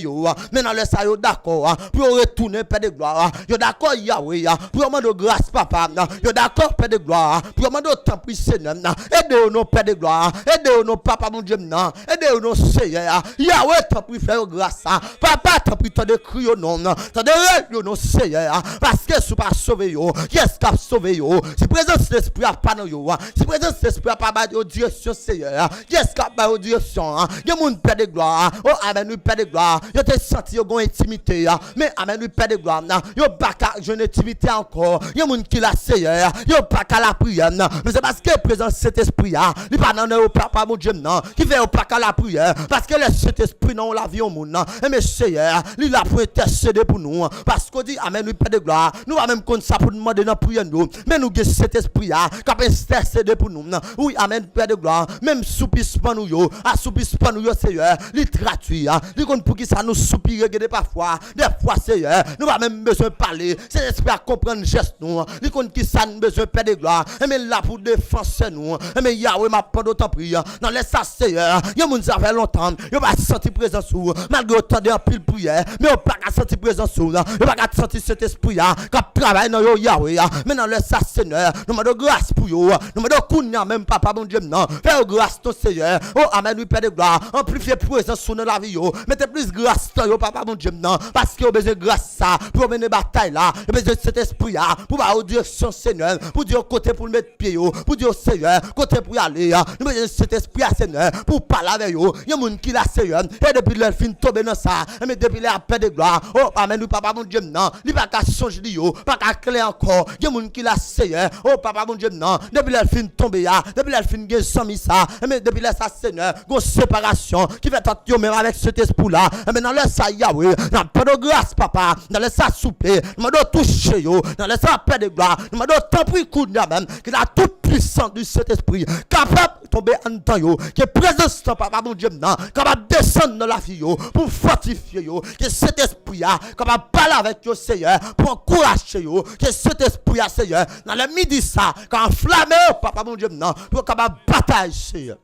Maintenant, le ça, ils sont d'accord pour retourner, Père de gloire. Ils sont d'accord, Yahweh, pour demander grâce, Papa. Ils sont d'accord, Père de gloire, pour demander autant pour Seigneur. Aidez-nous, Père de gloire. Aidez-nous, Papa, mon Dieu. Aidez-nous, Seigneur. Yahweh, t'as pris faire grâce. Papa, t'as pris tant de cris au nom. T'as de règles, non, Seigneur. Parce que si pas sauvé, qu'est-ce qui a sauvé? Si présence de l'esprit a pas dans yo, si présence de l'esprit a pas dans direction, Seigneur. Qu'est-ce qui a pas dans direction? Il y a mon Père de gloire. Oh, amen, nous, Père de gloire. Yo te senti yo gon intimité. Mais amen, nous, Père de gloire. Yo pas qu'à une intimité encore. Il y a mon qui la Seigneur. Yo pas qu'à la prière. Mais c'est parce que présence de cet esprit, il pas dans le Papa, mon Dieu, non. Qui fait pas qu'à la prière. Parce que le Saint-Esprit, non, la vie au monde. Et mais Seigneur, il a pour intercéder pour nous. Parce qu'on dit, amen, nous, Père de gloire. Nous va même comme ça pour demander dans la prière, nous. Mais nous avons cet esprit, qui a intercédé pour nous. Oui, amen, Père de gloire. Même soupissement nous, assoupissement nous, Seigneur. Il gratuit. Il compte pour qui ça nous soupire, parfois. Des fois, Seigneur, nous va même besoin de parler. Cet esprit à comprendre geste, nous. Il compte qui ça nous besoin, Père de gloire. Et mais là pour défense, nous. Et mais Yahweh m'a pas d'autant prière. Dans les ça, Seigneur, il y a des gens qui fait longtemps. Il va sentir présence sous. Malgré autant de pile prière. Mais on pas sentir présence sous. On pas sentir cet esprit qui travaille dans Yahweh. Mais dans le ça, Seigneur, nous demandons grâce pour vous. Nous demandons qu'on même Papa, mon Dieu, non. Fais grâce, ton Seigneur. Oh, amen, oui, Père de gloire. Amplifiez présence sur la vie. Mettez plus grâce, Papa, mon Dieu, non. Parce que vous avez besoin de grâce ça. Pour mener bataille là. Vous avez besoin de cet esprit là. Pour avoir direction, Seigneur. Pour dire côté pour mettre pied. Pour dire Seigneur. Côté pour y aller. Nous avons besoin de cet esprit, Seigneur. Pour parler avec vous. Il y a des gens qui la Seigneur. Et depuis leur fin tomber dans ça. Mais depuis leur Père de gloire. Oh, amen, oui, Papa, mon Dieu, non. Il va pas changer de yo. Pas qu'à clé encore. Il y a des gens qui la Seigneur. Oh, Papa, mon Dieu, non. Depuis leur fin tomber là. Depuis leur fin de sans ça. Mais depuis leur ça, Seigneur. Une séparation. Qui fait tant même avec cet esprit là. Mais dans leur ça, Yahweh. N'a pas de grâce, Papa. Dans leur ça, souper. Nous m'avons touché yo. Dans leur ça, Père de gloire. Nous m'avons tant pris coup de même. Que la toute puissance du Saint-Esprit. Capable de tomber en temps yo. Qui est présence, Papa, mon Dieu, non. Capable de descendre dans la vie yo. Pour fortifier yo. Que cet esprit là. Capable de parler avec yo, Seigneur. Pour encourager yo. Que cet esprit là, Seigneur. Dans le midi ça. Quand enflammé, Papa, mon Dieu, non. Pour capable de batailler, Seigneur.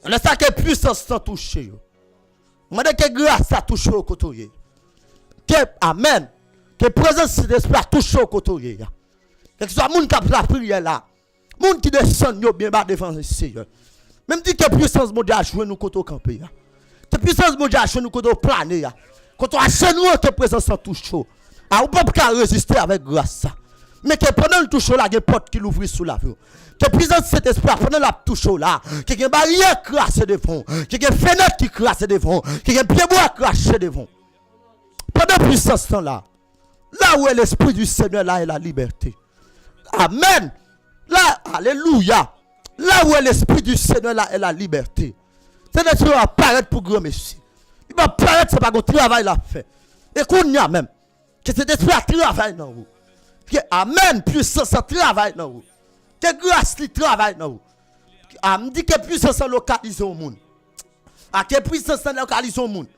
Laisse ça que puissance sans toucher. Moi que grâce à toucher au côté. Que amen. Que présence de l'esprit a touché au côté. Que ce soit moun qui a la prière là. Moun qui descend yo bien bas devant le Seigneur. Même dit que puissance mondiale jouer nous côté camper. Que puissance mondiale jouer nous côté planer. Quand on a chez nous que présence sans toucher. Ah on peut pas résister avec grâce ça. Mais que pendant le toucher là, il y a une porte qui l'ouvre sous la vie. Que présence cet esprit pendant la touche là, qu'il y a une barrière crassée devant, qu'il y a une fenêtre qui crasse devant, qu'il y a un pied bois craché devant. Pendant puissance là, là où est l'esprit du Seigneur, là est la liberté. Amen. Là, alléluia. Là où est l'esprit du Seigneur, là est la liberté. C'est-à-dire qu'il va apparaître pour grand messie. Il va apparaître, c'est pas qu'on travail l'a fait. Et qu'on y a même, que cet esprit a travaillé dans vous. Que amen, puissance a travaillé dans vous. Que grâce li travaille dans vous. Me dit que puissance localise au monde. À que puissance localise au monde.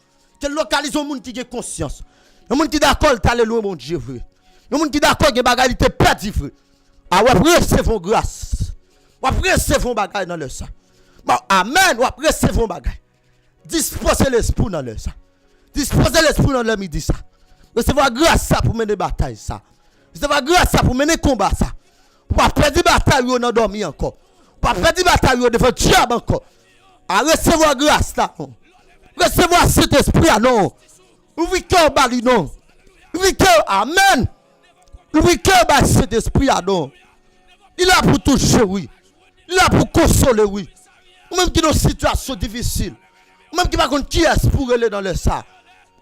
Que localise au monde qui a conscience. Le monde qui d'accord alléluia mon Dieu vrai. Le monde qui d'accord que bagaille te perdu vrai. Ah ouais recevons grâce. Ou recevons bagaille dans le sang. Bon amen, ou recevons bagaille. Disposez l'esprit dans le sang. Disposez l'esprit dans le midi ça. Recevoir grâce ça pour mener bataille ça. Recevoir grâce ça pour mener combat ça. Pas perdre bataille ou non dormir encore. Pas perdre bataille ou devant diable encore. À recevoir grâce là. Recevoir cet esprit là non. Ouvrir cœur bali non. Ouvrir cœur amen. Ouvrir cœur bali cet esprit là non. Il a pour toucher oui. Il a pour consoler oui. Ou même qui dans une situation difficile. Ou même qui va contre qui est pour aller dans le sang.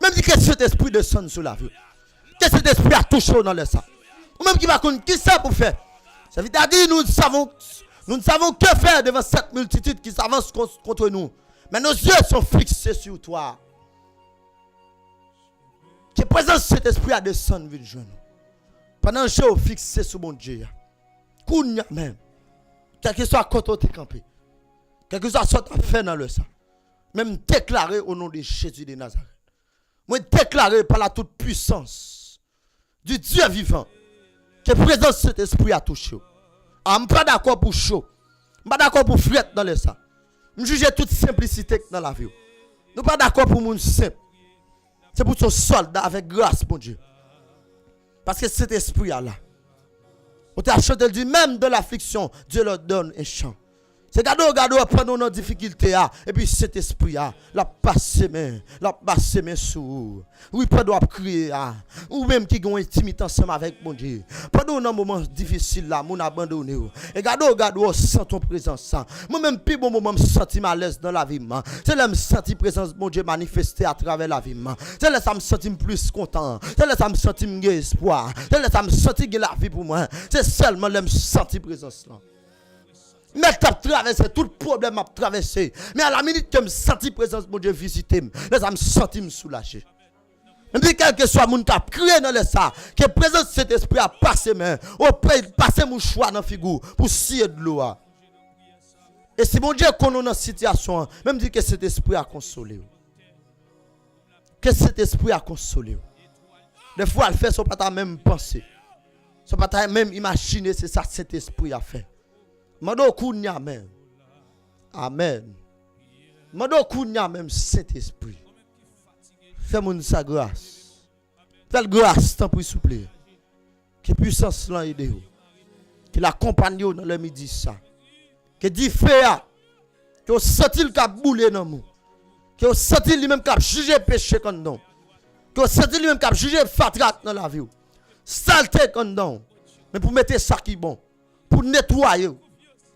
Même si que cet esprit descend sur la vie. Que cet esprit a touché dans le sang. Ou même qui va contre qui ça pour faire. Ça veut dire nous savons Nous ne savons que faire devant cette multitude qui s'avance contre nous. Mais nos yeux sont fixés sur toi. Que présence cet esprit à descendre vite nous. Pendant que je suis fixé sur mon Dieu. Kounya même. Quel que soit quand on est campé. Quel que soit ce que tu as fait dans le sang. Même déclaré au nom de Jésus de Nazareth. Moi déclaré par la toute puissance du Dieu vivant. Que présence cet esprit a touché. Je ne suis pas d'accord pour chaud. Je ne suis pas d'accord pour frette dans le sang. Je juge toute simplicité dans la vie. Nous ne sommes pas d'accord pour monde simple. C'est pour ton soldat avec grâce, mon Dieu. Parce que cet esprit là. On t'a chanté du même de l'affliction, Dieu leur donne un chant. C'est gado prendre nos difficultés et puis cet esprit la passe main sous. Oui, pas doit crier ou même qui ont intimité ensemble avec mon Dieu. Pendant un moment difficile là, mon abandonné. Et gado sent ton présence. Moi même plus bon moment me senti mal à l'aise dans la vie. C'est là me senti présence mon Dieu manifester à travers la vie. C'est là ça me senti plus content. C'est là ça me senti espoir. C'est là ça me senti que la vie pour moi. C'est seulement là me senti présence là. Mais tu as traversé, tout le problème m'a traversé. Mais à la minute que je me sens présence, mon Dieu, visiter, là, ça me sentit soulagé. Même si quel que soit mon qui a crié dans le sang, que présence de cet esprit a passé main, au pays, passé mon choix dans la figure pour scier de l'eau. Et si mon Dieu qu'on est dans cette situation, même dit que cet esprit a consolé. Que cet esprit a consolé. Des fois, elle fait son pas même penser. Son pas même imaginer, c'est ça que cet esprit a fait. Mando kounya même. Amen. Mando kounya même Saint-Esprit. Fais-moi sa grâce. Fais grâce, tant pour souple. Que puissance là aide vous. Que l'accompagne dans le midi ça. Que dit fait que vous sentez le cap bouler dans nous. Que vous sentez lui-même cap juger péché comme non. Que vous sentez lui-même cap juger fatrat dans la vie. Saleté comme non. Mais pour mettre ça qui bon. Pour nettoyer.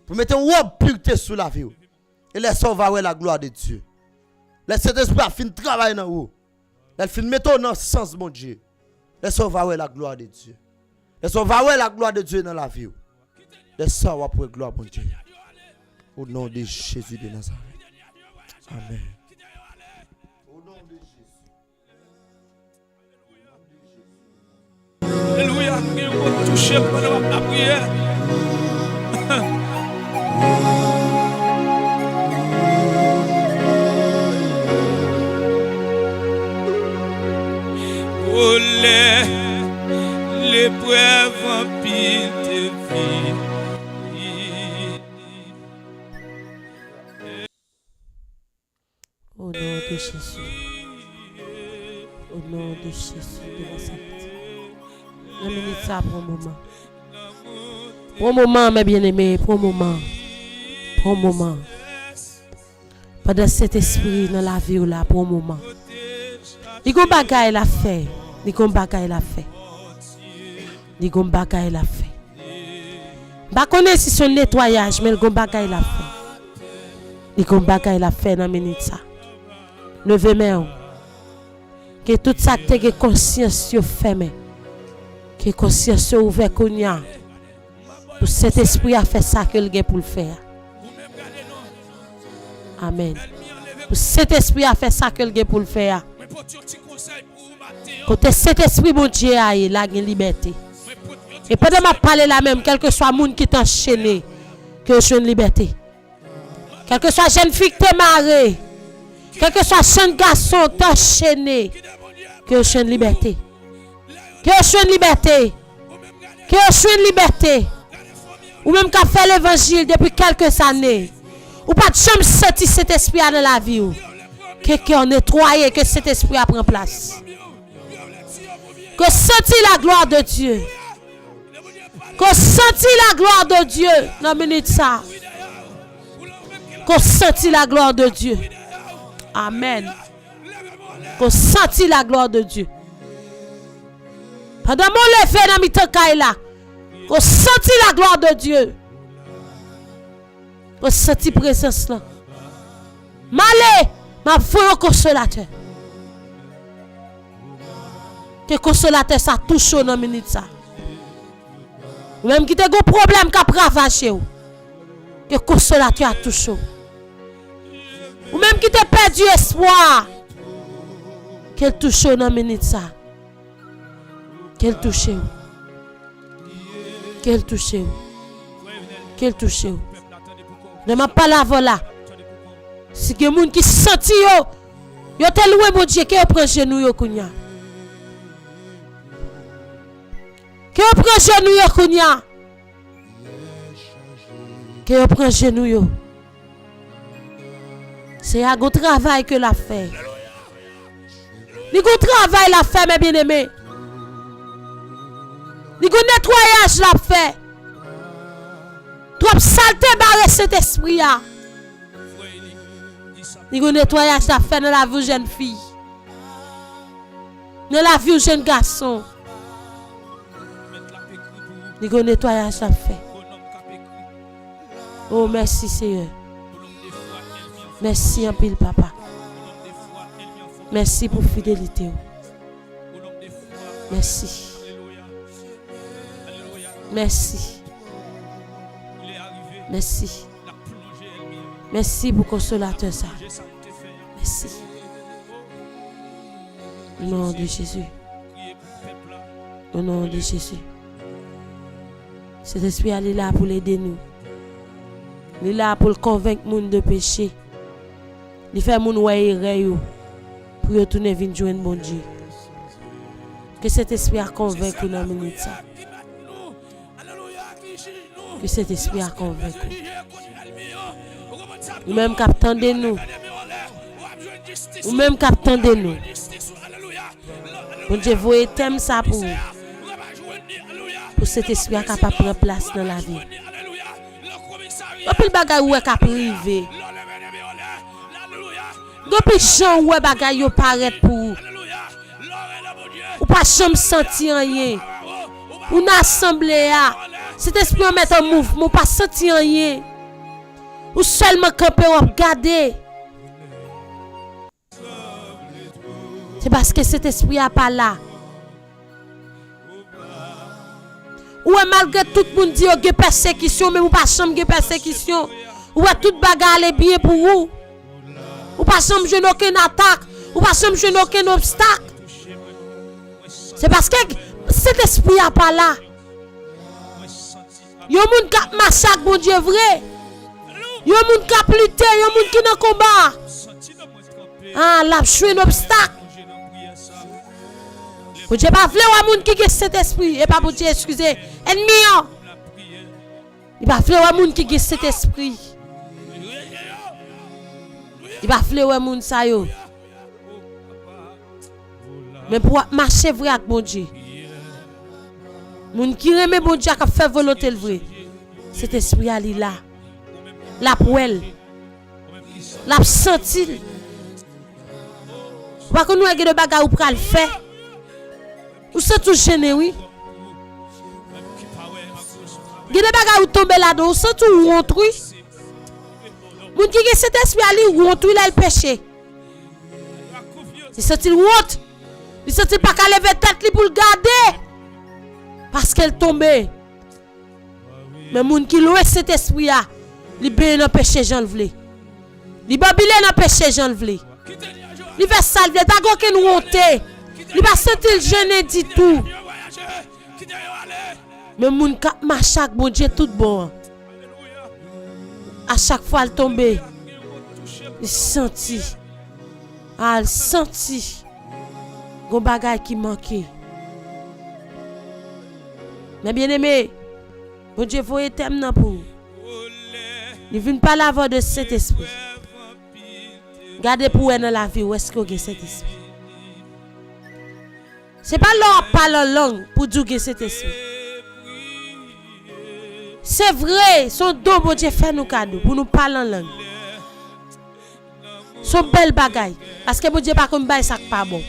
Pour mettre une pureté sur la vie. Et laissez on va voir la gloire de Dieu. Laissez cet esprit fin travailler dans vous. Laissez fin mettre dans le sens mon Dieu. Laissez on va voir la gloire de Dieu. Laissez on va voir la gloire de Dieu dans la vie. Laissez on va pour la gloire mon Dieu. Au nom de Jésus de Nazareth. Amen. Au nom de Jésus. Alléluia. Nous toucher pendant la prière. Oh l'épreuve en pile de vie. Au nom de Jésus. Au nom de Jésus de Nazareth. La minute ça pour un moment. Pour un moment, mes bien-aimés, pour un moment. Pour un moment. Pendant cet esprit dans la vie là, pour un moment. Il y a un bagage la fait. Il y a un bagage la fait. Il y a un bagage la fait. Je ne connais pas si c'est un nettoyage, mais il y a un bagage la fait. Il y a un bagage la fait dans la minute ça. Levez-moi. Que tout ça que tu as conscience fermé. Que conscience ouverte qu'on y a. Pour cet esprit a fait ça que le gars pour le faire. Amen. Pour cet esprit a fait ça que le gars pour le faire. Côté cet esprit mon Dieu a la liberté. Et pendant que je parle là même, quel que soit le monde qui t'a enchaîné, que je une liberté. Quel que soit jeune fille qui t'a marré, quel que soit jeune garçon qui t'a enchaîné, que je une liberté. Que je une liberté. Que je une liberté. Ou même qui a fait l'évangile depuis quelques années. Ou pas de jamais senti cet esprit dans la vie. Quelqu'un nettoyé, que cet esprit a pris place. Que senti la gloire de Dieu. Que senti la gloire de Dieu dans la minute ça. Que senti la gloire de Dieu. Amen. Que senti la gloire de Dieu. Pendant mon levé dans mi-temps là. Que senti la gloire de Dieu. Que senti présence là. Malé, m'a foi au consolateur. Que consolateur ça touche dans la minute ça. Ou même qui te go problème qui a ravaché ou. Que consolateur a touché. Ou même qui t'a perdu espoir. Qu'elle touche dans minute ça. Qu'elle touche. Qu'elle touche. Qu'elle touche. Ne m'a pas la voilà. Si que moun qui senti yo te loué mon Dieu que yo prend genou yo kounya. Que yo prend genou yo kounya. Que yo prend genou yo. C'est un gros travail que la fait. Le gros travail la fait mes bien-aimés. Le gros nettoyage la fait. Trop saleté barrer cet esprit là. Le gros nettoyage la fait dans la vie jeune fille. Dans la vie jeune garçon. Le gros nettoyage la fait. Oh merci Seigneur. Merci en pile papa. Merci pour fidélité. Merci. Merci. Merci. Merci pour consolateur ça. Merci. Au nom de Jésus. Au nom de Jésus. Cet esprit est là pour l'aider nous. Il est là pour le convaincre les gens de péché. Il fait les gens ouais pour retourner venir joindre mon Dieu. Que cet esprit a convaincu dans la minute ça. Que cet esprit a convaincu. Ou même captain de nous. Ou même captain de nous. Mon Dieu, vous thème ça pour cet esprit à capable prendre place dans la vie. Depuis le bagage où est privé. Depuis Jean où est bagage yo paraît pour. Ou pas jamais senti rien. Ou n'a assemblée a. Cet esprit met en mouvement, pas senti rien. Ou seulement camper ou regarder. C'est parce que cet esprit a pas là. Ou malgré tout le monde dit qu'il y a persécution, mais ou pas chambre de persécution. Ou tout bagarre est bien pour vous. Ou pas chambre de aucune attaque. Ou pas chambre de aucun obstacle. C'est parce que cet esprit a pas là. Il y a des gens qui massacrent mon Dieu vrai. Il y a des gens qui lutte, il y a des gens qui dans combat. Ah, là, je suis un obstacle. Vous n'avez pas voulu un monde qui a cet esprit. Et pas pour Dieu, excusez. Ennemi. Il va voulu un monde qui a cet esprit. Il va voulu un monde ça yo. Mais pour marcher vrai avec mon Dieu. Moun qui remet bon Dieu qui fait volonté le vrai. Cet esprit a là. La poêle. La senti. Pas que nous avons des bagages pour le faire. Ou se tout gêné, oui. Il y a des bagages où tomber là-dedans, ou se tout rentre, oui. Moun qui a cet esprit à lui, rentre, il a le péché. Il sent-il honte. Il sent-il pas qu'à lever tête pour le garder. Parce qu'elle tombe. Mais moun qui loue cet esprit là, il bien dans péché Jean le vle. Il babile dans péché Jean le vle. Il fait ça, il t'a aucune honte. Il va sentir gêné du tout. Mais moun ka marche avec bon Dieu tout bon. À chaque fois elle tombe, il senti. Elle senti gon bagay qui manquait. Mais bien aimé, bon Dieu faut éternel pour. Il vient pas la voix de cet esprit. Gardez pour elle dans la vie où est-ce que vous cet esprit. C'est pas l'on parle en langue pour dire que cet esprit. C'est vrai, son don bon Dieu fait nous cadeau pour nous parler en langue. Son belle bagaille parce que bon Dieu pas comme bail ça pas bon.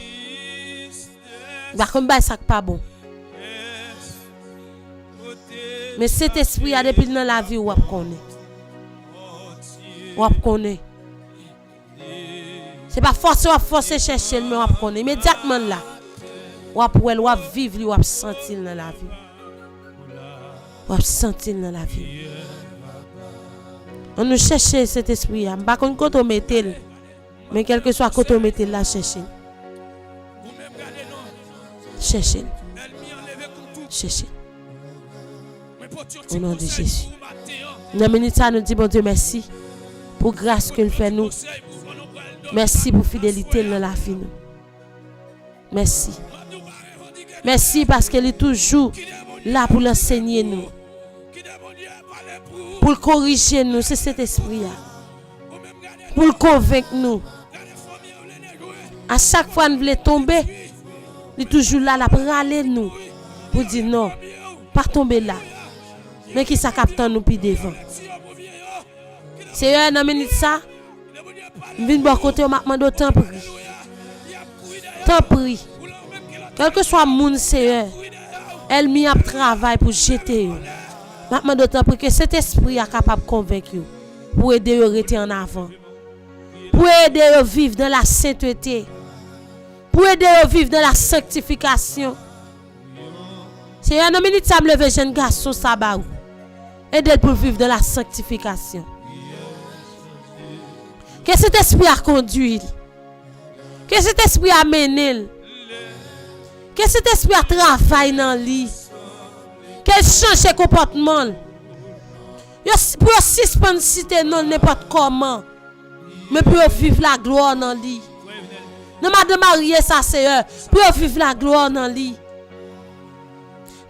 Pas comme bail ça pas bon. Mais cet esprit a depuis dans la vie ou connaît. Ou connaît. C'est pas forcer chercher mais on connaît immédiatement là. Ou vivre, ou sentir dans la vie. Ou sentir dans la vie. On nous cherche cet esprit. Pas qu'on côté mettel. Mais quel que soit côté mettel là chercher. Chercher. Chercher. Au nom de Jésus. Dans minute ça nous dit bon Dieu merci pour grâce qu'il fait nous. Merci pour fidélité dans la vie nous. Merci. Merci parce qu'elle est toujours là pour l'enseigner nous. Pour le corriger nous, c'est cet esprit-là. Pour le convaincre nous. À chaque fois nous voulons tomber, il est toujours là, là pour râler nous. Pour dire non, pas tomber là. Mais qui ça capte nous puis devant. C'est un minute ça. Je viens de bon côté, on m'a demandé temps pris. Temps pris. Quel que soit mon Seigneur, elle mis un travail pour jeter. Je demande temps pour que cet esprit est capable de convaincre pour aider à rester en avant. Pour aider à vivre dans la sainteté. Pour aider à vivre dans la sanctification. C'est un minute ça me lever jeune garçon ça ba. Aider pour vivre dans la sanctification. Que cet esprit a conduit. Que cet esprit a mené. Que cet esprit a travaillé dans lui. Qu'elle change ses comportements. Pour suspendre cité non n'importe comment. Mais pour vivre la gloire dans lui. Non madame marié sa sœur. Pour vivre la gloire dans lui.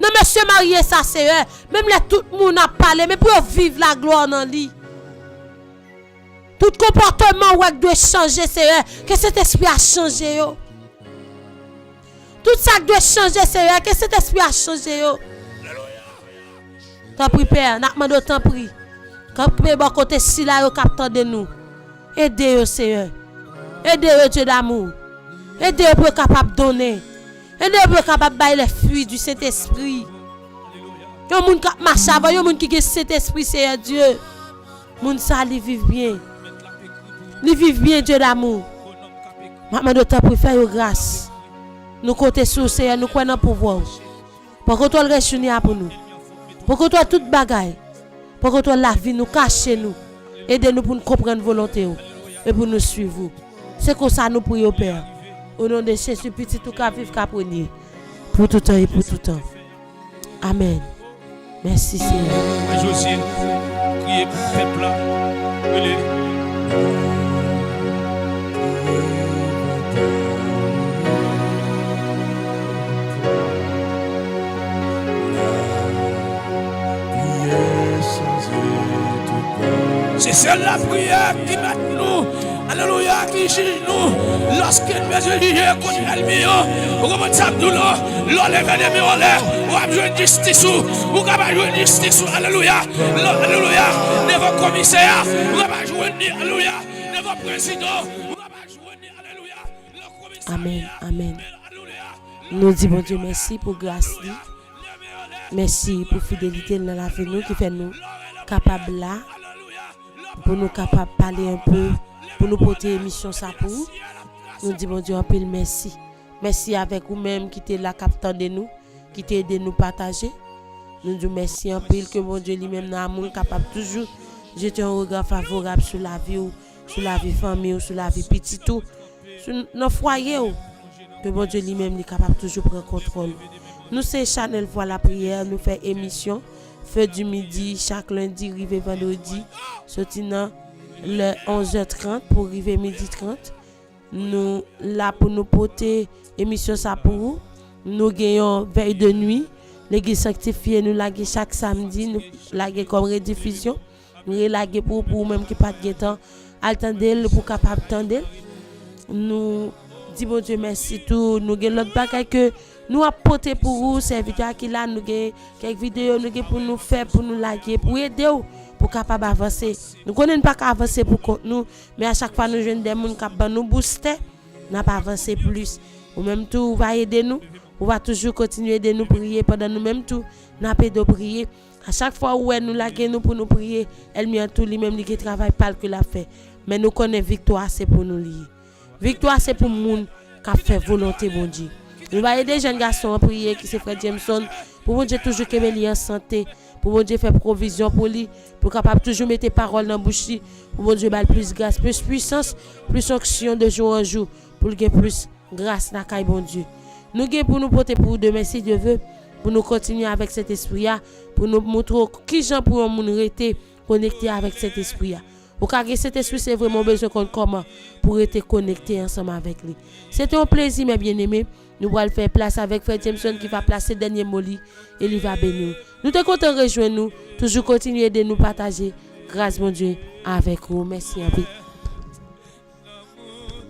Non monsieur marié sa sœur. Même là tout le monde a parlé. Mais pour vivre la gloire dans lui. Tout comportement ou doit changer sœur. Que cet esprit a changé yo. Tout ça doit changer sœur. Que cet esprit a changé yo. Tant pis père, n'a demandé tant pis. Quand vous bon côté si là yo capteur de nous. Aidez-yo Seigneur. Aidez-yo Dieu d'amour. Aidez-yo pour capable donner. Aidez-yo pour capable bailler les fruits du Saint-Esprit. Yo moun k'ap marche avant, yo moun qui gen Saint-Esprit Seigneur Dieu. Moun ça li vivent bien. Li vivent bien Dieu d'amour. N'a demandé tant pour faire grâce. Nous comptons sur Seigneur, nous croyons dans pouvoir. Pour que toi le reste pour nous. Pour que toi toute bagaille. Pour que toi la vie nous cache nous. Aidez-nous pour nous comprendre volonté et pour nous suivre. C'est comme ça nous prions Père. Au nom de Jésus petit tout cas vivre qu'à premier. Pour tout temps et pour tout temps. Amen. Merci Seigneur. Josie, priez pour le peuple là. C'est celle la prière qui met nous, alléluia, qui juge nous. Lorsqu'il me juge contre l'ennemi, vous comprenez ça, douleur, l'enlève des miens en l'air, vous avez joué justice, vous avez joué justice, alléluia, alléluia, devant commissaire, vous avez joué, alléluia, devant président, vous avez joué, alléluia, le commissaire. Amen, amen. Nous disons Dieu merci pour grâce. Merci pour fidélité dans la vie nous qui fait nous capables là. Pour nous capables de parler un peu, pour nous porter émission ça pour nous. Nous disons Dieu un peu merci. Merci avec vous-même qui était là, capteur de nous, qui t'a aidé nous partager. Nous disons merci un peu que mon Dieu lui-même dans l'amour capable toujours jeter un regard favorable sur la vie, sur la vie famille, sur la vie petit tout, sur nos foyers. Que mon Dieu lui-même est capable toujours prendre contrôle. Nous c'est Chanel Voix la prière, nous faisons émission. Feu du midi, chaque lundi, rive vendredi, sortant le 11h30 pour arriver midi 30. Nous là pour nous porter émission ça pour vous. Nous gagnons veille de nuit. L'église sanctifiée nous laguer chaque samedi, nous laguer comme rediffusion. Nous laguer pour même qui pas de temps, attendez pour capable attendre. Nous dis bon Dieu merci tout, nous gagnons l'autre bagaille que nous apporter pour vous serviteur qui là nous gagne quelques vidéos nous pour nous faire pour nous liker pour aider pour capable avancer. Nous connaissons pas avancer pour nous mais à chaque fois nous jeunes des monde capable nous booster, n'a pas avancer plus. Ou même tout va aider nous, on va toujours continuer de nous prier pendant nous même tout n'a pas de prier. À chaque fois où elle nous liker nous pour nous prier, elle met tout lui même qui travaille pas que l'a fait. Mais nous connaissons victoire c'est pour nous lier. Victoire c'est pour monde qui fait volonté bon Dieu. Nous va aider jeunes garçons à prier qui c'est frère Jameson Pour bon Dieu toujours qu'il ait en santé. Pour bon Dieu faire provision pour lui. Pour capable toujours mettre paroles dans la bouche. Pour bon Dieu balle plus grâce, plus puissance, plus onction de jour en jour. Pour qu'il ait plus grâce dans le bon Dieu. Nous avons pour nous porter pour demain si Dieu veut. Pour nous continuer avec cet esprit-là. Pour nous montrer qui gens pour nous rester connectés avec cet esprit-là. Au cas que cet esprit, c'est vraiment besoin qu'on comment pour être connecté ensemble avec lui. C'était un plaisir, mes bien-aimés. Nous allons faire place avec Frère Jameson qui va placer le dernier mot et il va bénir. Nous te comptons rejoindre nous, toujours continuer de nous partager. Grâce, mon Dieu, avec vous. Merci un peu.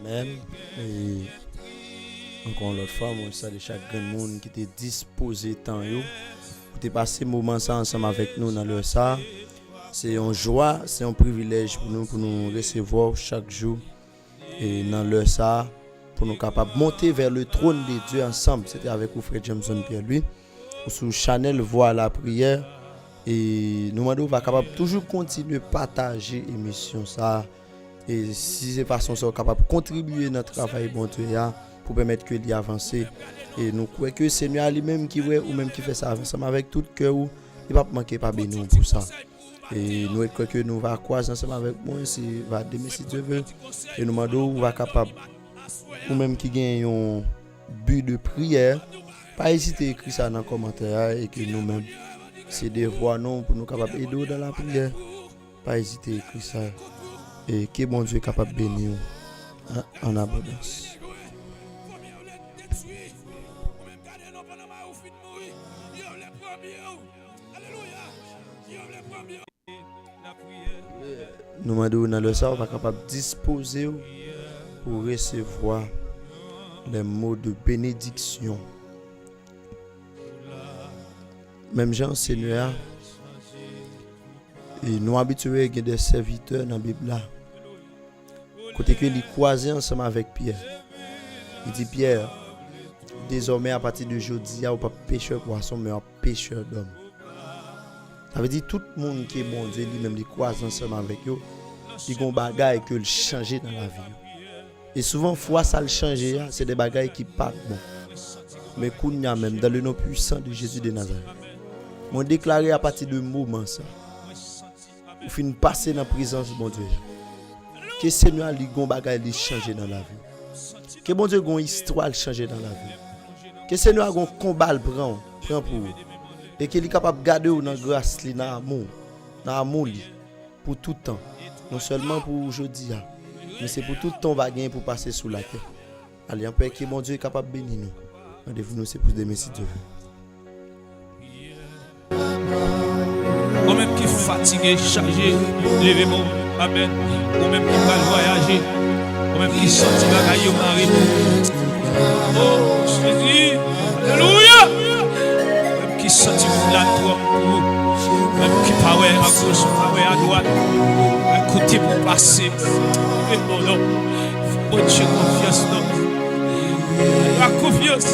Amen. Et encore une fois, moi, je salue chaque grand monde qui était disposé tant yo pour te passer moment ça ensemble avec nous dans le ça. C'est une joie, c'est un privilège pour nous recevoir chaque jour et dans le ça pour nous capables de monter vers le trône de Dieu ensemble. C'était avec vous Frère Jameson Pierre-Louis sur Chanel Voix la prière et nous on va capable toujours continuer partager l'émission ça et si c'est façon ça capable contribuer notre travail bon Dieu pour permettre que l'y avancer et nous croyons que c'est Seigneur lui-même qui ouais ou même qui fait ça ensemble avec tout cœur il va pas manquer pas bénir pour ça. Et nous croyons que nous va croiser ensemble avec moi si va demain si Dieu veut et nous demandons va capable ou même qui gagne un but de prière pas hésiter à écrire ça dans les commentaires et que nous-mêmes c'est des voix non pour nous capables aider dans la prière pas hésiter à écrire ça et que bon Dieu est capable de bénir en abondance. Nous demandons dans le ça on va capable disposer pour recevoir les mots de bénédiction. Même Jean Seigneur et nous habitués à des serviteurs dans la Bible là. Côté que il croisé ensemble avec Pierre. Il dit Pierre, désormais à partir de aujourd'hui, on pas pêcheur poisson mais un pêcheur d'hommes. Ça veut dire tout le monde qui est bon Dieu lui-même il croise ensemble avec eux. Il y a des bagages que le changer dans la vie. Et souvent fois ça le changer, c'est des bagages qui partent bon. Mais kounya même dans le nom puissant de Jésus de Nazareth. M'ont déclaré à partir de moment ça. Ou fin passer dans la présence de bon Dieu. Que Seigneur lui gon bagay li changer dans la vie. Que bon Dieu gon histoire changer dans la vie. Que Seigneur gon combat prend pour et qu'il est capable de garder dans grâce li dans amour li pour tout temps. Non seulement pour aujourd'hui mais c'est pour tout le temps va gagner pour passer sous la terre. Allez, en paix que mon Dieu est capable de bénir nous. Rendez-vous nous c'est pour demain si Dieu veut. Ou même qui fatigué, chargé, levez-moi, amen. Ou même qui va voyager, ou même qui sorti bagaille au mari. Oh, Jésus, alléluia. Même qui sorti la toi, même qui parle à gauche, parle à droite, à côté pour passer. Et bon, non, faut Dieu confiance, non. La confiance.